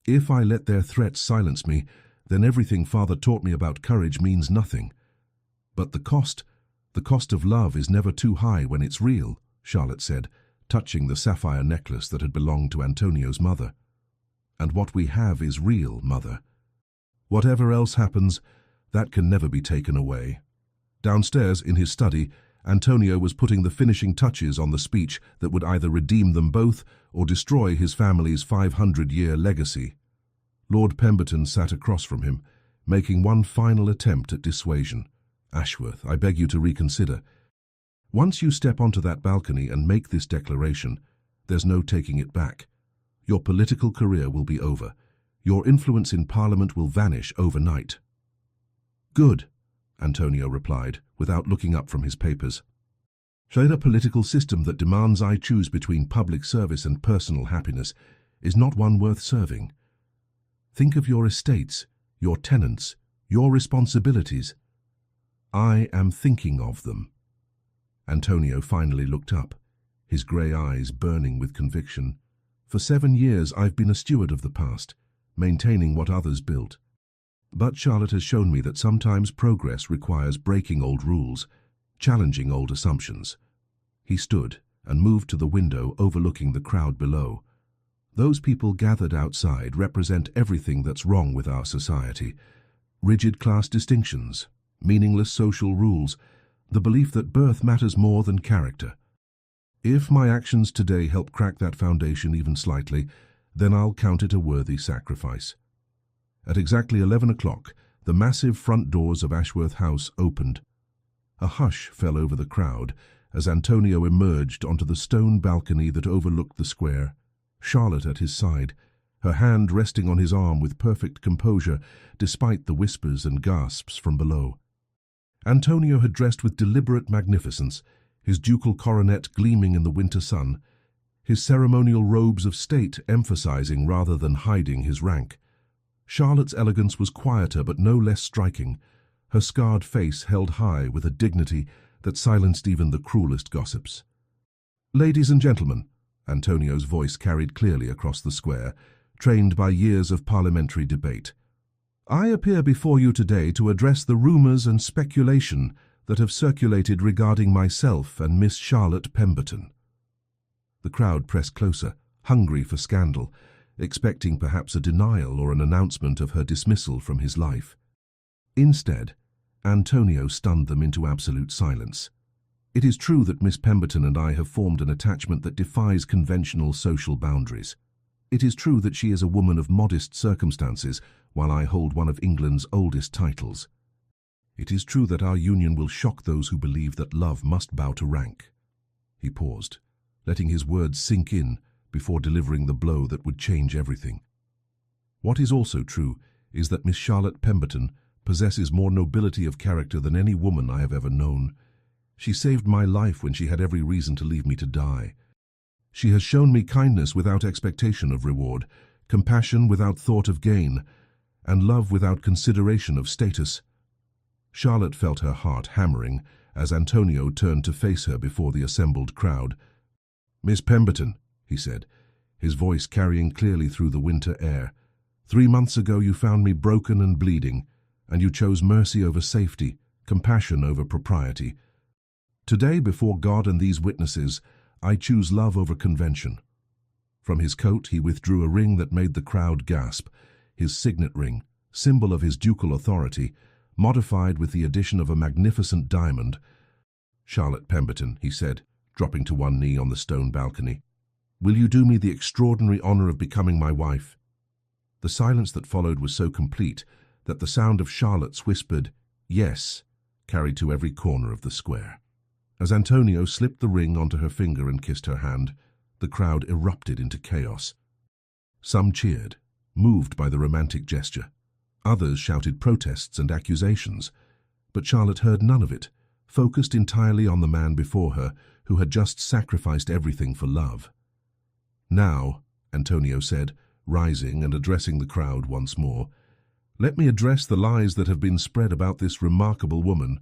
If I let their threats silence me, then everything Father taught me about courage means nothing. But the cost of love is never too high when it's real," Charlotte said, touching the sapphire necklace that had belonged to Antonio's mother. "And what we have is real, Mother. Whatever else happens, that can never be taken away." Downstairs, in his study, Antonio was putting the finishing touches on the speech that would either redeem them both or destroy his family's 500-year legacy. Lord Pemberton sat across from him, making one final attempt at dissuasion. "Ashworth, I beg you to reconsider. Once you step onto that balcony and make this declaration, there's no taking it back. Your political career will be over. Your influence in Parliament will vanish overnight." "Good," Antonio replied, without looking up from his papers. "In a political system that demands I choose between public service and personal happiness, is not one worth serving. Think of your estates, your tenants, your responsibilities. I am thinking of them." Antonio finally looked up, his grey eyes burning with conviction. "For 7 years I've been a steward of the past, maintaining what others built. But Charlotte has shown me that sometimes progress requires breaking old rules, challenging old assumptions." He stood and moved to the window overlooking the crowd below. "Those people gathered outside represent everything that's wrong with our society. Rigid class distinctions, meaningless social rules, the belief that birth matters more than character. If my actions today help crack that foundation even slightly, then I'll count it a worthy sacrifice." At exactly 11 o'clock, the massive front doors of Ashworth House opened. A hush fell over the crowd as Antonio emerged onto the stone balcony that overlooked the square, Charlotte at his side, her hand resting on his arm with perfect composure despite the whispers and gasps from below. Antonio had dressed with deliberate magnificence, his ducal coronet gleaming in the winter sun, his ceremonial robes of state emphasizing rather than hiding his rank. Charlotte's elegance was quieter but no less striking, her scarred face held high with a dignity that silenced even the cruelest gossips. "Ladies and gentlemen," Antonio's voice carried clearly across the square, trained by years of parliamentary debate, "I appear before you today to address the rumors and speculation that have circulated regarding myself and Miss Charlotte Pemberton." The crowd pressed closer, hungry for scandal, expecting perhaps a denial or an announcement of her dismissal from his life. Instead, Antonio stunned them into absolute silence. "It is true that Miss Pemberton and I have formed an attachment that defies conventional social boundaries. It is true that she is a woman of modest circumstances, while I hold one of England's oldest titles. It is true that our union will shock those who believe that love must bow to rank." He paused, letting his words sink in before delivering the blow that would change everything. "What is also true is that Miss Charlotte Pemberton possesses more nobility of character than any woman I have ever known. She saved my life when she had every reason to leave me to die. She has shown me kindness without expectation of reward, compassion without thought of gain, and love without consideration of status." Charlotte felt her heart hammering as Antonio turned to face her before the assembled crowd. "Miss Pemberton," he said, his voice carrying clearly through the winter air, "3 months ago you found me broken and bleeding, and you chose mercy over safety, compassion over propriety. Today, before God and these witnesses, I choose love over convention." From his coat he withdrew a ring that made the crowd gasp, his signet ring, symbol of his ducal authority, modified with the addition of a magnificent diamond. "Charlotte Pemberton," he said, dropping to one knee on the stone balcony, "will you do me the extraordinary honor of becoming my wife?" The silence that followed was so complete that the sound of Charlotte's whispered "yes" carried to every corner of the square. As Antonio slipped the ring onto her finger and kissed her hand, the crowd erupted into chaos. Some cheered, moved by the romantic gesture. Others shouted protests and accusations, but Charlotte heard none of it, focused entirely on the man before her who had just sacrificed everything for love. "Now," Antonio said, rising and addressing the crowd once more, "let me address the lies that have been spread about this remarkable woman.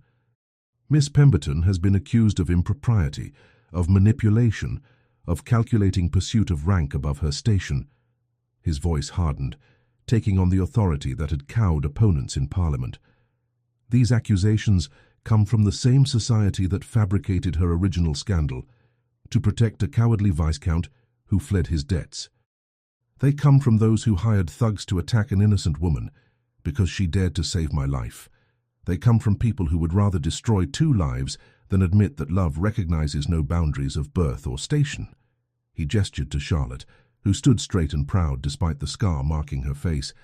Miss Pemberton has been accused of impropriety, of manipulation, of calculating pursuit of rank above her station." His voice hardened, taking on the authority that had cowed opponents in Parliament. "These accusations come from the same society that fabricated her original scandal, to protect a cowardly Viscount who fled his debts. They come from those who hired thugs to attack an innocent woman because she dared to save my life. They come from people who would rather destroy 2 lives than admit that love recognizes no boundaries of birth or station." He gestured to Charlotte, who stood straight and proud despite the scar marking her face.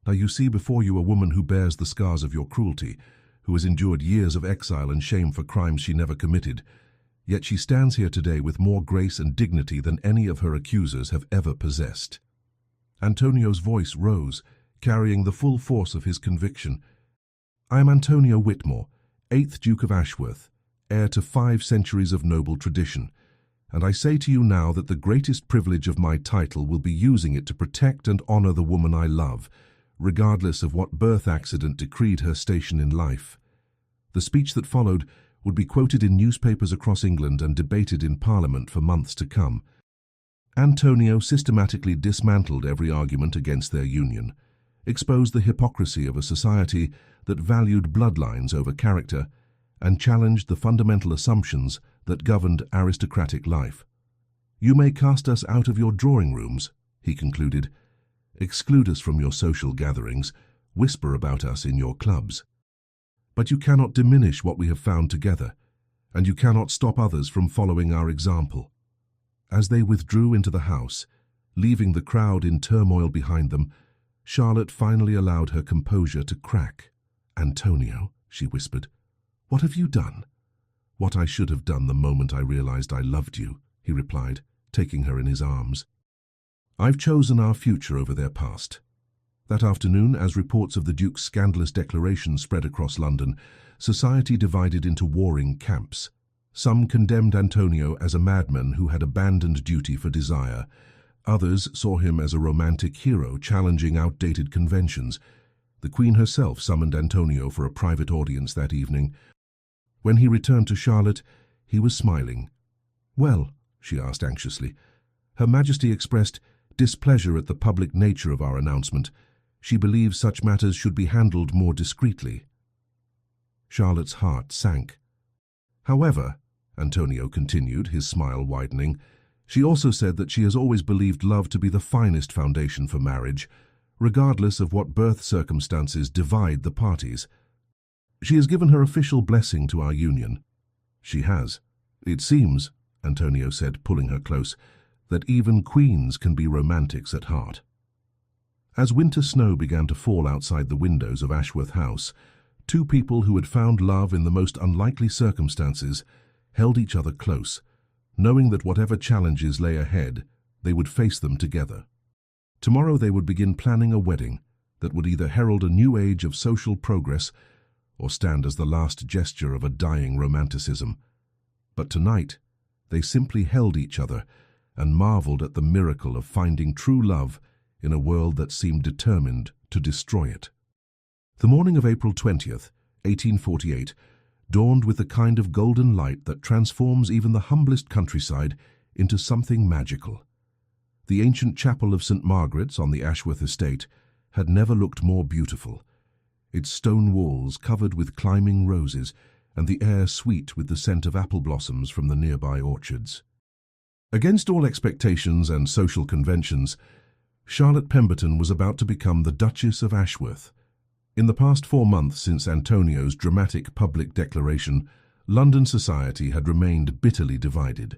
"Now you see before you a woman who bears the scars of your cruelty, who has endured years of exile and shame for crimes she never committed. Yet she stands here today with more grace and dignity than any of her accusers have ever possessed." Antonio's voice rose, carrying the full force of his conviction. "I am Antonio Whitmore, 8th Duke of Ashworth, heir to 5 centuries of noble tradition. and I say to you now that the greatest privilege of my title will be using it to protect and honor the woman I love, regardless of what birth accident decreed her station in life." The speech that followed would be quoted in newspapers across England and debated in Parliament for months to come. Antonio systematically dismantled every argument against their union, exposed the hypocrisy of a society that valued bloodlines over character, and challenged the fundamental assumptions that governed aristocratic life. "You may cast us out of your drawing rooms," he concluded, "exclude us from your social gatherings, whisper about us in your clubs. But you cannot diminish what we have found together, and you cannot stop others from following our example." As they withdrew into the house, leaving the crowd in turmoil behind them, Charlotte finally allowed her composure to crack. "Antonio," she whispered, "what have you done?" "What I should have done the moment I realized I loved you," he replied, taking her in his arms. "I've chosen our future over their past." That afternoon, as reports of the Duke's scandalous declaration spread across London, society divided into warring camps. Some condemned Antonio as a madman who had abandoned duty for desire. Others saw him as a romantic hero challenging outdated conventions. The Queen herself summoned Antonio for a private audience that evening. When he returned to Charlotte, he was smiling. "Well," she asked anxiously. Her Majesty expressed displeasure at the public nature of our announcement. She believes such matters should be handled more discreetly. Charlotte's heart sank. "However," Antonio continued, his smile widening, "she also said that she has always believed love to be the finest foundation for marriage, regardless of what birth circumstances divide the parties. She has given her official blessing to our union." "She has. It seems," Antonio said, pulling her close, "that even queens can be romantics at heart." As winter snow began to fall outside the windows of Ashworth House, two people who had found love in the most unlikely circumstances held each other close, knowing that whatever challenges lay ahead, they would face them together. Tomorrow they would begin planning a wedding that would either herald a new age of social progress or stand as the last gesture of a dying romanticism. But tonight, they simply held each other and marveled at the miracle of finding true love in a world that seemed determined to destroy it. The morning of April 20th, 1848, dawned with the kind of golden light that transforms even the humblest countryside into something magical. The ancient chapel of St. Margaret's on the Ashworth estate had never looked more beautiful, its stone walls covered with climbing roses and the air sweet with the scent of apple blossoms from the nearby orchards. Against all expectations and social conventions, Charlotte Pemberton was about to become the Duchess of Ashworth. In the past 4 months since Antonio's dramatic public declaration, London society had remained bitterly divided.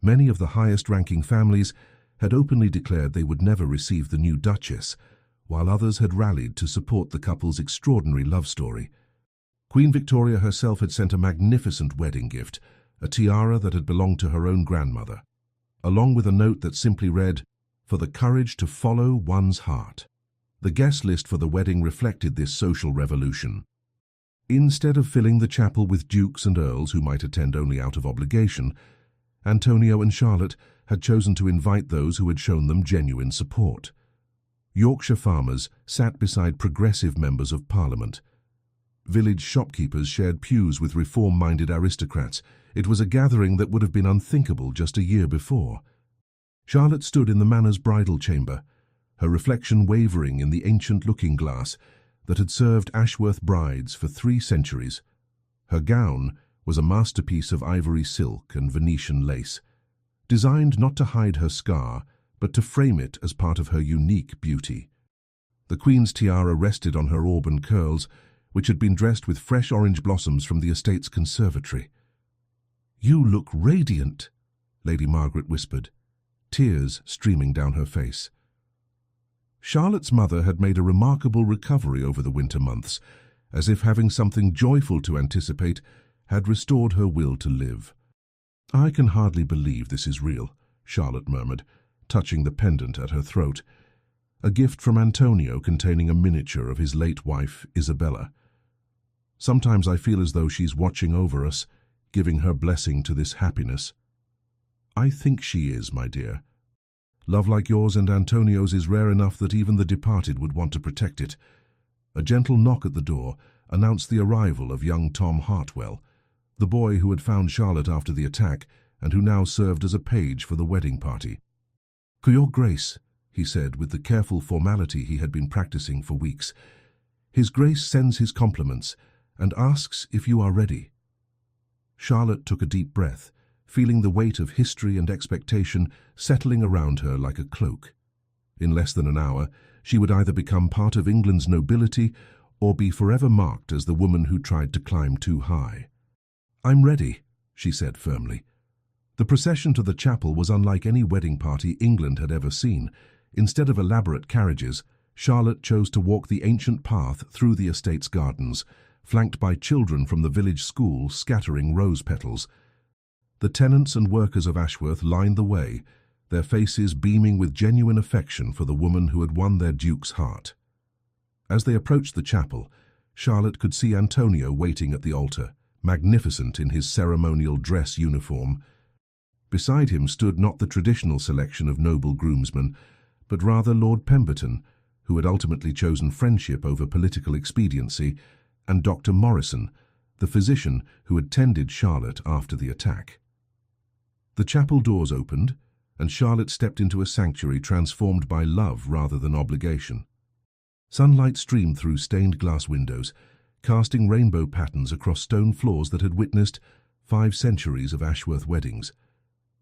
Many of the highest-ranking families had openly declared they would never receive the new Duchess, while others had rallied to support the couple's extraordinary love story. Queen Victoria herself had sent a magnificent wedding gift, a tiara that had belonged to her own grandmother, along with a note that simply read, "For the courage to follow one's heart." The guest list for the wedding reflected this social revolution. Instead of filling the chapel with dukes and earls who might attend only out of obligation, Antonio and Charlotte had chosen to invite those who had shown them genuine support. Yorkshire farmers sat beside progressive members of Parliament. Village shopkeepers shared pews with reform-minded aristocrats. It was a gathering that would have been unthinkable just a year before. Charlotte stood in the manor's bridal chamber, her reflection wavering in the ancient looking-glass that had served Ashworth brides for 3 centuries. Her gown was a masterpiece of ivory silk and Venetian lace, designed not to hide her scar, but to frame it as part of her unique beauty. The Queen's tiara rested on her auburn curls, which had been dressed with fresh orange blossoms from the estate's conservatory. "You look radiant," Lady Margaret whispered, tears streaming down her face. Charlotte's mother had made a remarkable recovery over the winter months, as if having something joyful to anticipate had restored her will to live. "I can hardly believe this is real," Charlotte murmured, touching the pendant at her throat, a gift from Antonio containing a miniature of his late wife, Isabella. "Sometimes I feel as though she's watching over us, giving her blessing to this happiness." I think she is, my dear. Love like yours and Antonio's is rare enough that even the departed would want to protect it. A gentle knock at the door announced the arrival of young Tom Hartwell, the boy who had found Charlotte after the attack and who now served as a page for the wedding party. "Your Grace," he said with the careful formality he had been practicing for weeks. "His Grace sends his compliments and asks if you are ready." Charlotte took a deep breath, feeling the weight of history and expectation settling around her like a cloak. In less than an hour, she would either become part of England's nobility or be forever marked as the woman who tried to climb too high. "I'm ready," she said firmly. The procession to the chapel was unlike any wedding party England had ever seen. Instead of elaborate carriages, Charlotte chose to walk the ancient path through the estate's gardens, flanked by children from the village school scattering rose petals. The tenants and workers of Ashworth lined the way, their faces beaming with genuine affection for the woman who had won their duke's heart. As they approached the chapel, Charlotte could see Antonio waiting at the altar, magnificent in his ceremonial dress uniform. Beside him stood not the traditional selection of noble groomsmen, but rather Lord Pemberton, who had ultimately chosen friendship over political expediency, and Dr. Morrison, the physician who had tended Charlotte after the attack. The chapel doors opened, and Charlotte stepped into a sanctuary transformed by love rather than obligation. Sunlight streamed through stained glass windows, casting rainbow patterns across stone floors that had witnessed 5 centuries of Ashworth weddings.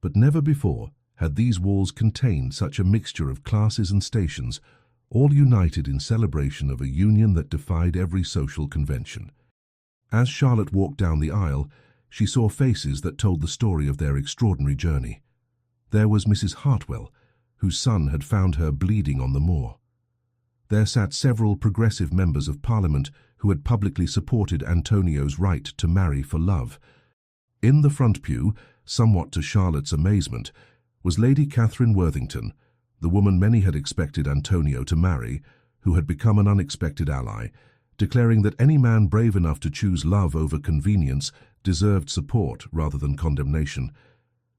But never before had these walls contained such a mixture of classes and stations, all united in celebration of a union that defied every social convention. As Charlotte walked down the aisle, she saw faces that told the story of their extraordinary journey. There was Mrs. Hartwell, whose son had found her bleeding on the moor. There sat several progressive members of Parliament who had publicly supported Antonio's right to marry for love. In the front pew, somewhat to Charlotte's amazement, was Lady Catherine Worthington, the woman many had expected Antonio to marry, who had become an unexpected ally, declaring that any man brave enough to choose love over convenience deserved support rather than condemnation.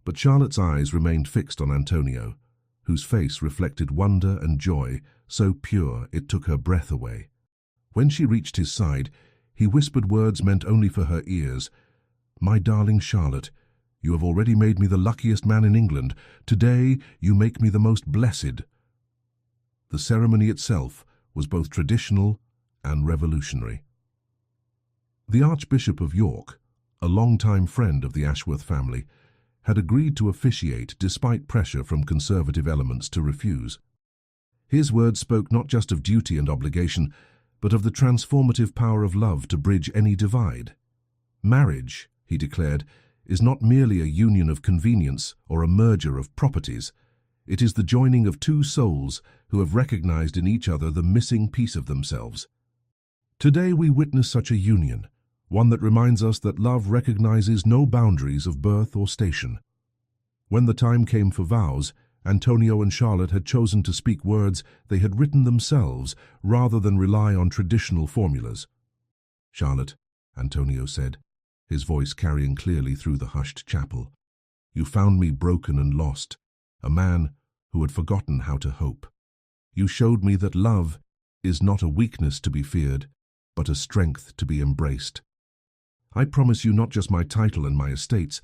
But Charlotte's eyes remained fixed on Antonio, whose face reflected wonder and joy so pure it took her breath away. When she reached his side, he whispered words meant only for her ears. "My darling Charlotte, you have already made me the luckiest man in England. Today you make me the most blessed." The ceremony itself was both traditional and revolutionary. The Archbishop of York, a longtime friend of the Ashworth family, had agreed to officiate despite pressure from conservative elements to refuse. His words spoke not just of duty and obligation, but of the transformative power of love to bridge any divide. "Marriage," he declared, "is not merely a union of convenience or a merger of properties. It is the joining of 2 souls who have recognized in each other the missing piece of themselves. Today we witness such a union, one that reminds us that love recognizes no boundaries of birth or station." When the time came for vows, Antonio and Charlotte had chosen to speak words they had written themselves rather than rely on traditional formulas. "Charlotte," Antonio said, his voice carrying clearly through the hushed chapel, "you found me broken and lost, a man who had forgotten how to hope. You showed me that love is not a weakness to be feared, but a strength to be embraced. I promise you not just my title and my estates,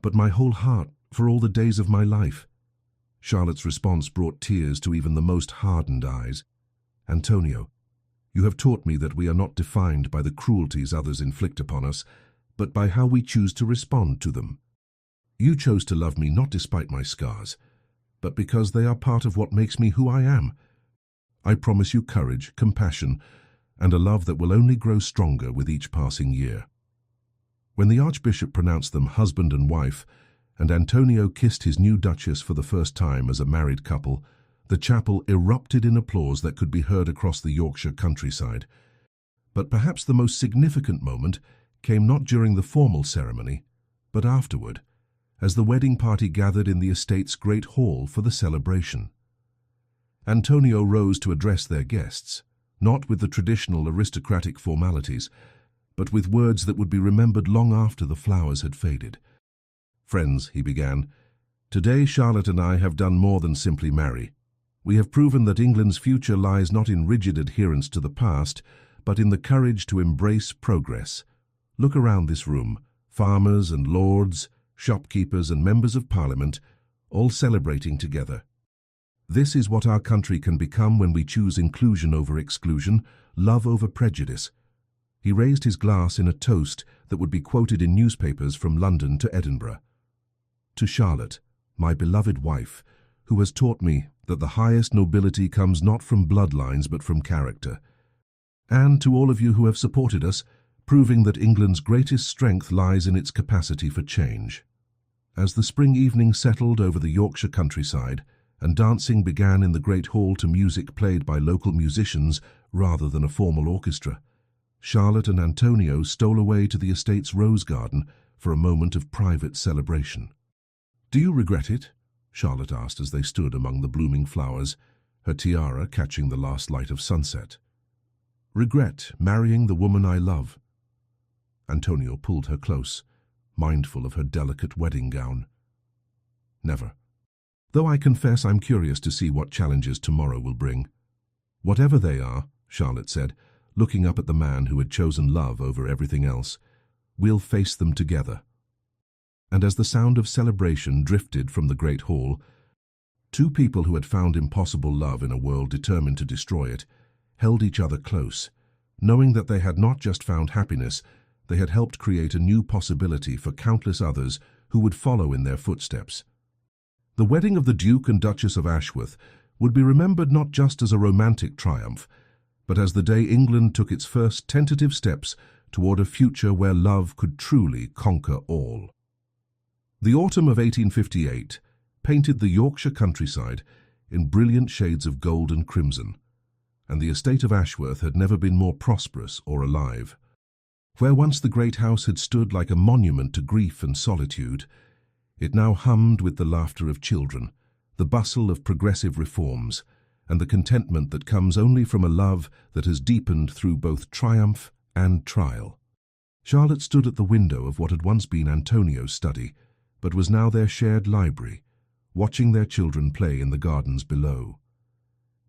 but my whole heart for all the days of my life." Charlotte's response brought tears to even the most hardened eyes. "Antonio, you have taught me that we are not defined by the cruelties others inflict upon us, but by how we choose to respond to them. You chose to love me not despite my scars, but because they are part of what makes me who I am. I promise you courage, compassion, and a love that will only grow stronger with each passing year." When the Archbishop pronounced them husband and wife, and Antonio kissed his new Duchess for the first time as a married couple, the chapel erupted in applause that could be heard across the Yorkshire countryside. But perhaps the most significant moment came not during the formal ceremony, but afterward, as the wedding party gathered in the estate's great hall for the celebration. Antonio rose to address their guests, not with the traditional aristocratic formalities, but with words that would be remembered long after the flowers had faded. "Friends," he began, Today, Charlotte and I have done more than simply marry. We have proven that England's future lies not in rigid adherence to the past, but in the courage to embrace progress. Look around this room. Farmers and lords, shopkeepers and members of Parliament, all celebrating together. This is what our country can become when we choose inclusion over exclusion, love over prejudice. He raised his glass in a toast that would be quoted in newspapers from London to Edinburgh. To Charlotte, my beloved wife, who has taught me that the highest nobility comes not from bloodlines but from character. And to all of you who have supported us, proving that England's greatest strength lies in its capacity for change. As the spring evening settled over the Yorkshire countryside, and dancing began in the great hall to music played by local musicians rather than a formal orchestra, Charlotte and Antonio stole away to the estate's rose garden for a moment of private celebration. "Do you regret it?" Charlotte asked as they stood among the blooming flowers, her tiara catching the last light of sunset. "Regret marrying the woman I love." Antonio pulled her close, mindful of her delicate wedding gown. "Never. Though I confess I'm curious to see what challenges tomorrow will bring." "Whatever they are," Charlotte said, looking up at the man who had chosen love over everything else, "we'll face them together." And as the sound of celebration drifted from the great hall, two people who had found impossible love in a world determined to destroy it held each other close, knowing that they had not just found happiness, they had helped create a new possibility for countless others who would follow in their footsteps. The wedding of the Duke and Duchess of Ashworth would be remembered not just as a romantic triumph, but as the day England took its first tentative steps toward a future where love could truly conquer all. The autumn of 1858 painted the Yorkshire countryside in brilliant shades of gold and crimson, and the estate of Ashworth had never been more prosperous or alive. Where once the great house had stood like a monument to grief and solitude, it now hummed with the laughter of children, the bustle of progressive reforms, and the contentment that comes only from a love that has deepened through both triumph and trial. Charlotte stood at the window of what had once been Antonio's study, but was now their shared library, watching their children play in the gardens below.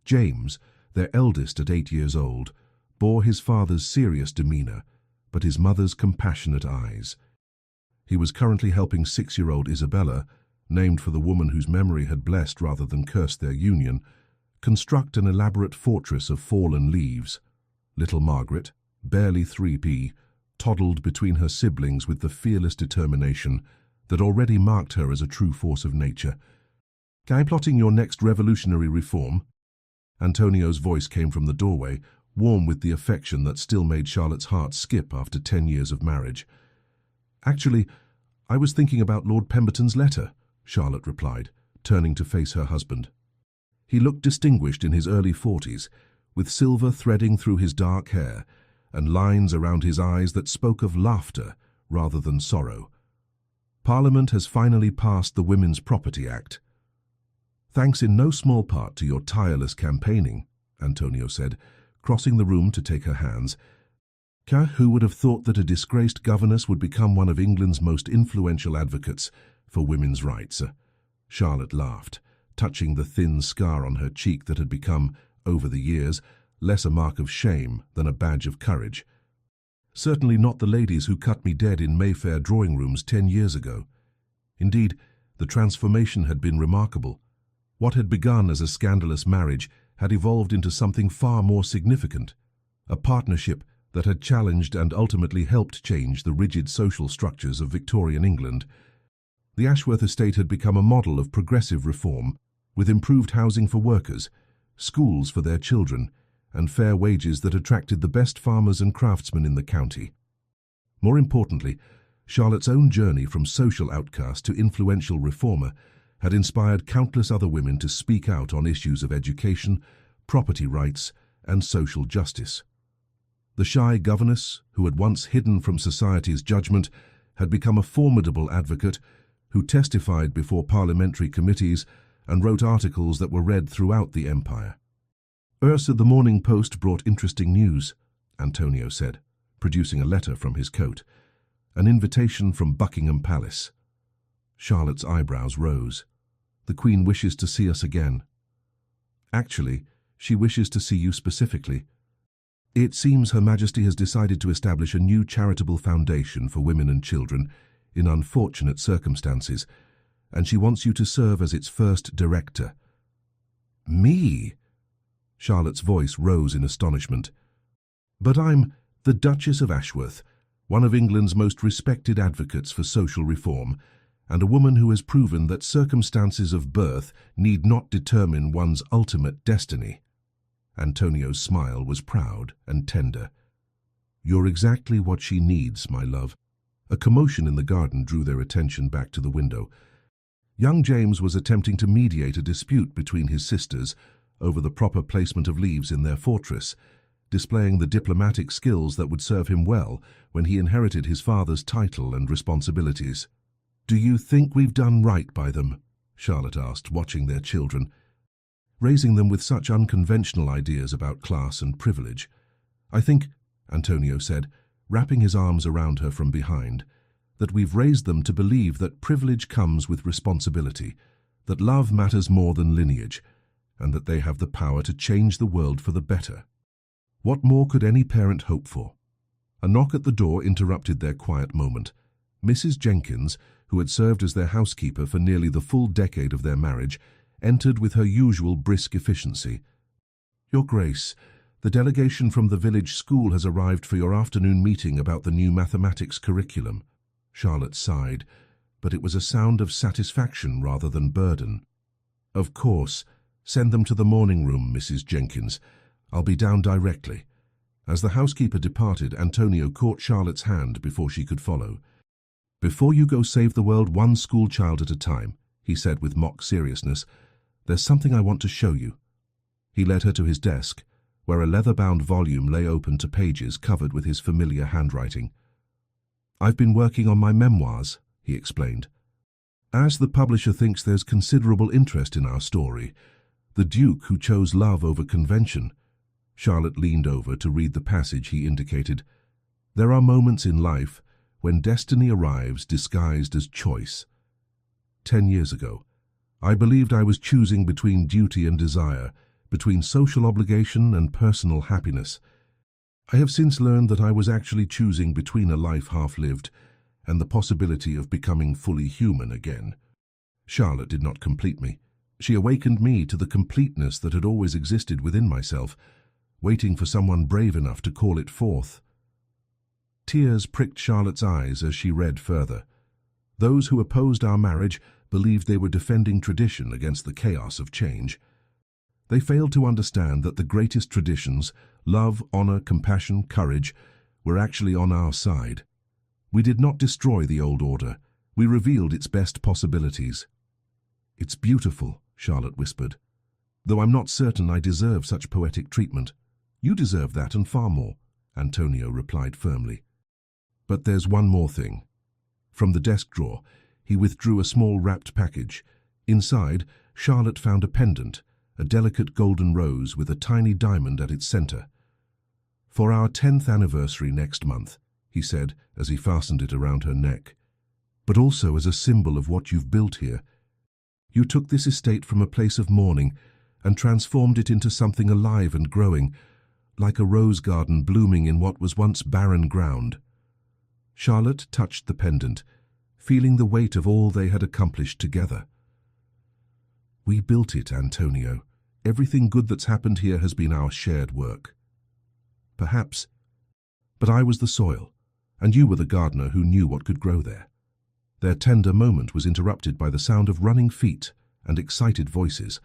James, their eldest at 8 years old, bore his father's serious demeanor, but his mother's compassionate eyes. He was currently helping 6-year-old Isabella, named for the woman whose memory had blessed rather than cursed their union, construct an elaborate fortress of fallen leaves. Little Margaret, barely 3p, toddled between her siblings with the fearless determination that already marked her as a true force of nature. "Are you plotting your next revolutionary reform?" Antonio's voice came from the doorway, warm with the affection that still made Charlotte's heart skip after 10 years of marriage. "Actually, I was thinking about Lord Pemberton's letter," Charlotte replied, turning to face her husband. He looked distinguished in his early 40s, with silver threading through his dark hair and lines around his eyes that spoke of laughter rather than sorrow. "Parliament has finally passed the Women's Property Act." "Thanks in no small part to your tireless campaigning," Antonio said, crossing the room to take her hands. Who would have thought that a disgraced governess would become one of England's most influential advocates for women's rights? Charlotte laughed, touching the thin scar on her cheek that had become, over the years, less a mark of shame than a badge of courage. "Certainly not the ladies who cut me dead in Mayfair drawing rooms 10 years ago. Indeed, the transformation had been remarkable. What had begun as a scandalous marriage had evolved into something far more significant, a partnership that had challenged and ultimately helped change the rigid social structures of Victorian England. The Ashworth estate had become a model of progressive reform, with improved housing for workers, schools for their children, and fair wages that attracted the best farmers and craftsmen in the county. More importantly, Charlotte's own journey from social outcast to influential reformer had inspired countless other women to speak out on issues of education, property rights, and social justice. The shy governess, who had once hidden from society's judgment, had become a formidable advocate who testified before parliamentary committees and wrote articles that were read throughout the empire. The Morning Post brought interesting news," Antonio said, producing a letter from his coat. "An invitation from Buckingham Palace." Charlotte's eyebrows rose. The Queen wishes to see us again. Actually, she wishes to see you specifically. It seems Her Majesty has decided to establish a new charitable foundation for women and children in unfortunate circumstances, and she wants you to serve as its first director. Me? Charlotte's voice rose in astonishment. But I'm the Duchess of Ashworth, one of England's most respected advocates for social reform, and a woman who has proven that circumstances of birth need not determine one's ultimate destiny. Antonio's smile was proud and tender. You're exactly what she needs, my love. A commotion in the garden drew their attention back to the window. Young James was attempting to mediate a dispute between his sisters over the proper placement of leaves in their fortress, displaying the diplomatic skills that would serve him well when he inherited his father's title and responsibilities. Do you think we've done right by them? Charlotte asked, watching their children, raising them with such unconventional ideas about class and privilege. I think, Antonio said, wrapping his arms around her from behind, that we've raised them to believe that privilege comes with responsibility, that love matters more than lineage, and that they have the power to change the world for the better. What more could any parent hope for? A knock at the door interrupted their quiet moment. Mrs. Jenkins, who had served as their housekeeper for nearly the full decade of their marriage, entered with her usual brisk efficiency. Your Grace, the delegation from the village school has arrived for your afternoon meeting about the new mathematics curriculum. Charlotte sighed, but it was a sound of satisfaction rather than burden. Of course. Send them to the morning room, Mrs. Jenkins. I'll be down directly. As the housekeeper departed, Antonio caught Charlotte's hand before she could follow. Before you go save the world one school child at a time, he said with mock seriousness, there's something I want to show you. He led her to his desk, where a leather-bound volume lay open to pages covered with his familiar handwriting. I've been working on my memoirs, he explained. As the publisher thinks there's considerable interest in our story, the Duke who chose love over convention. Charlotte leaned over to read the passage he indicated. There are moments in life when destiny arrives disguised as choice. 10 years ago, I believed I was choosing between duty and desire, between social obligation and personal happiness. I have since learned that I was actually choosing between a life half-lived and the possibility of becoming fully human again. Charlotte did not complete me. She awakened me to the completeness that had always existed within myself, waiting for someone brave enough to call it forth. Tears pricked Charlotte's eyes as she read further. Those who opposed our marriage believed they were defending tradition against the chaos of change. They failed to understand that the greatest traditions, love, honor, compassion, courage, were actually on our side. We did not destroy the old order. We revealed its best possibilities. It's beautiful, Charlotte whispered, though I'm not certain I deserve such poetic treatment. You deserve that and far more, Antonio replied firmly. But there's one more thing. From the desk drawer, he withdrew a small wrapped package. Inside, Charlotte found a pendant, a delicate golden rose with a tiny diamond at its center. For our 10th anniversary next month, he said as he fastened it around her neck, but also as a symbol of what you've built here. You took this estate from a place of mourning and transformed it into something alive and growing, like a rose garden blooming in what was once barren ground. Charlotte touched the pendant, feeling the weight of all they had accomplished together. We built it, Antonio. Everything good that's happened here has been our shared work. Perhaps, but I was the soil, and you were the gardener who knew what could grow there. Their tender moment was interrupted by the sound of running feet and excited voices.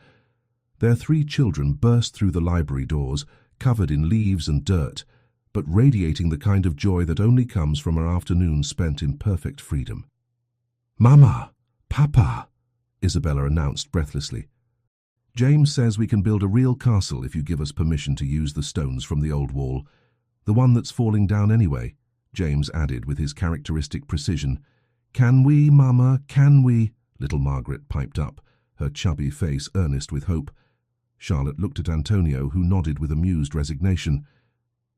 Their 3 children burst through the library doors, covered in leaves and dirt, but radiating the kind of joy that only comes from an afternoon spent in perfect freedom. Mama! Papa! Isabella announced breathlessly. James says we can build a real castle if you give us permission to use the stones from the old wall. The one that's falling down anyway, James added with his characteristic precision. Can we, Mama, can we? Little Margaret piped up, her chubby face earnest with hope. Charlotte looked at Antonio, who nodded with amused resignation.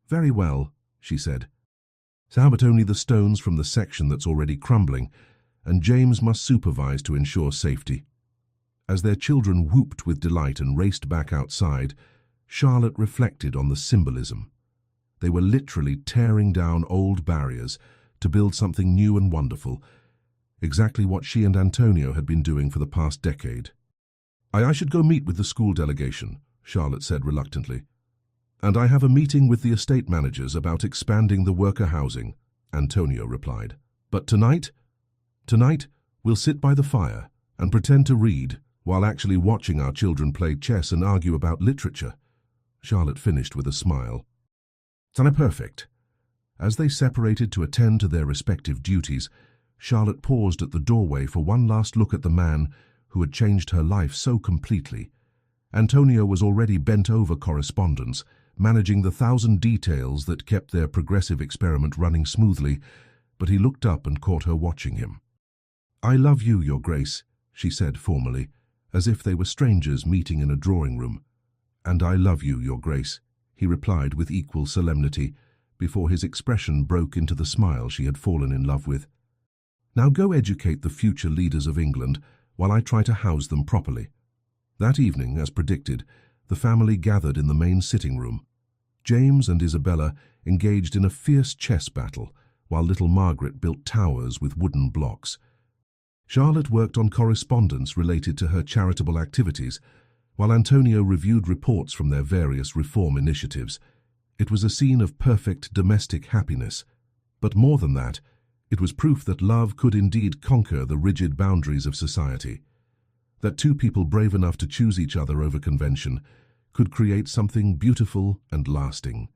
Very well, she said. So but only the stones from the section that's already crumbling, and James must supervise to ensure safety. As their children whooped with delight and raced back outside, Charlotte reflected on the symbolism. They were literally tearing down old barriers to build something new and wonderful, exactly what she and Antonio had been doing for the past decade. I should go meet with the school delegation," Charlotte said reluctantly. "And I have a meeting with the estate managers about expanding the worker housing," Antonio replied. "But tonight we'll sit by the fire and pretend to read while actually watching our children play chess and argue about literature," Charlotte finished with a smile. Perfect. As they separated to attend to their respective duties, Charlotte paused at the doorway for one last look at the man who had changed her life so completely. Antonio was already bent over correspondence, managing the 1,000 details that kept their progressive experiment running smoothly, but he looked up and caught her watching him. "I love you, Your Grace," she said formally, as if they were strangers meeting in a drawing room. "And I love you, Your Grace," he replied with equal solemnity, before his expression broke into the smile she had fallen in love with. "Now go educate the future leaders of England while I try to house them properly." That evening, as predicted, the family gathered in the main sitting room. James and Isabella engaged in a fierce chess battle, while little Margaret built towers with wooden blocks. Charlotte worked on correspondence related to her charitable activities, while Antonio reviewed reports from their various reform initiatives. It was a scene of perfect domestic happiness. But more than that, it was proof that love could indeed conquer the rigid boundaries of society. That two people brave enough to choose each other over convention could create something beautiful and lasting.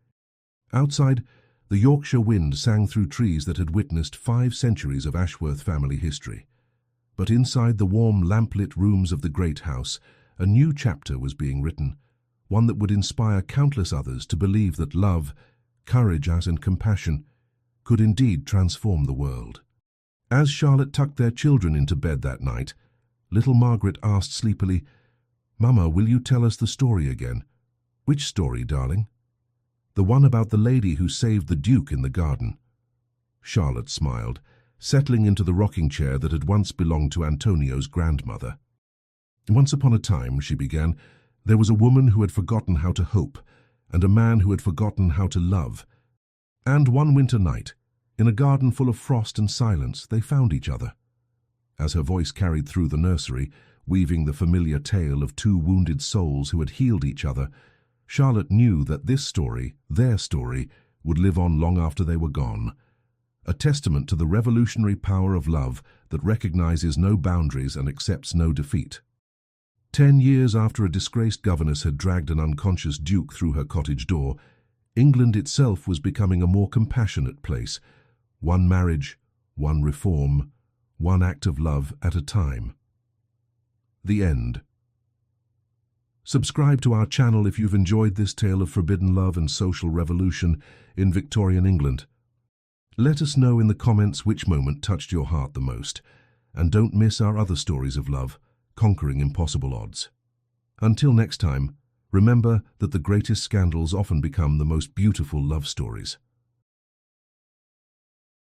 Outside, the Yorkshire wind sang through trees that had witnessed 5 centuries of Ashworth family history. But inside the warm, lamp-lit rooms of the great house, a new chapter was being written, one that would inspire countless others to believe that love, courage and compassion could indeed transform the world. As Charlotte tucked their children into bed that night, little Margaret asked sleepily, "Mama, will you tell us the story again?" "Which story, darling?" "The one about the lady who saved the Duke in the garden." Charlotte smiled, settling into the rocking chair that had once belonged to Antonio's grandmother. "Once upon a time," she began, "there was a woman who had forgotten how to hope, and a man who had forgotten how to love. And one winter night, in a garden full of frost and silence, they found each other." As her voice carried through the nursery, weaving the familiar tale of 2 wounded souls who had healed each other, Charlotte knew that this story, their story, would live on long after they were gone. A testament to the revolutionary power of love that recognizes no boundaries and accepts no defeat. 10 years after a disgraced governess had dragged an unconscious duke through her cottage door, England itself was becoming a more compassionate place. One marriage, one reform, one act of love at a time. The end. Subscribe to our channel if you've enjoyed this tale of forbidden love and social revolution in Victorian England. Let us know in the comments which moment touched your heart the most, and don't miss our other stories of love, conquering impossible odds. Until next time, remember that the greatest scandals often become the most beautiful love stories.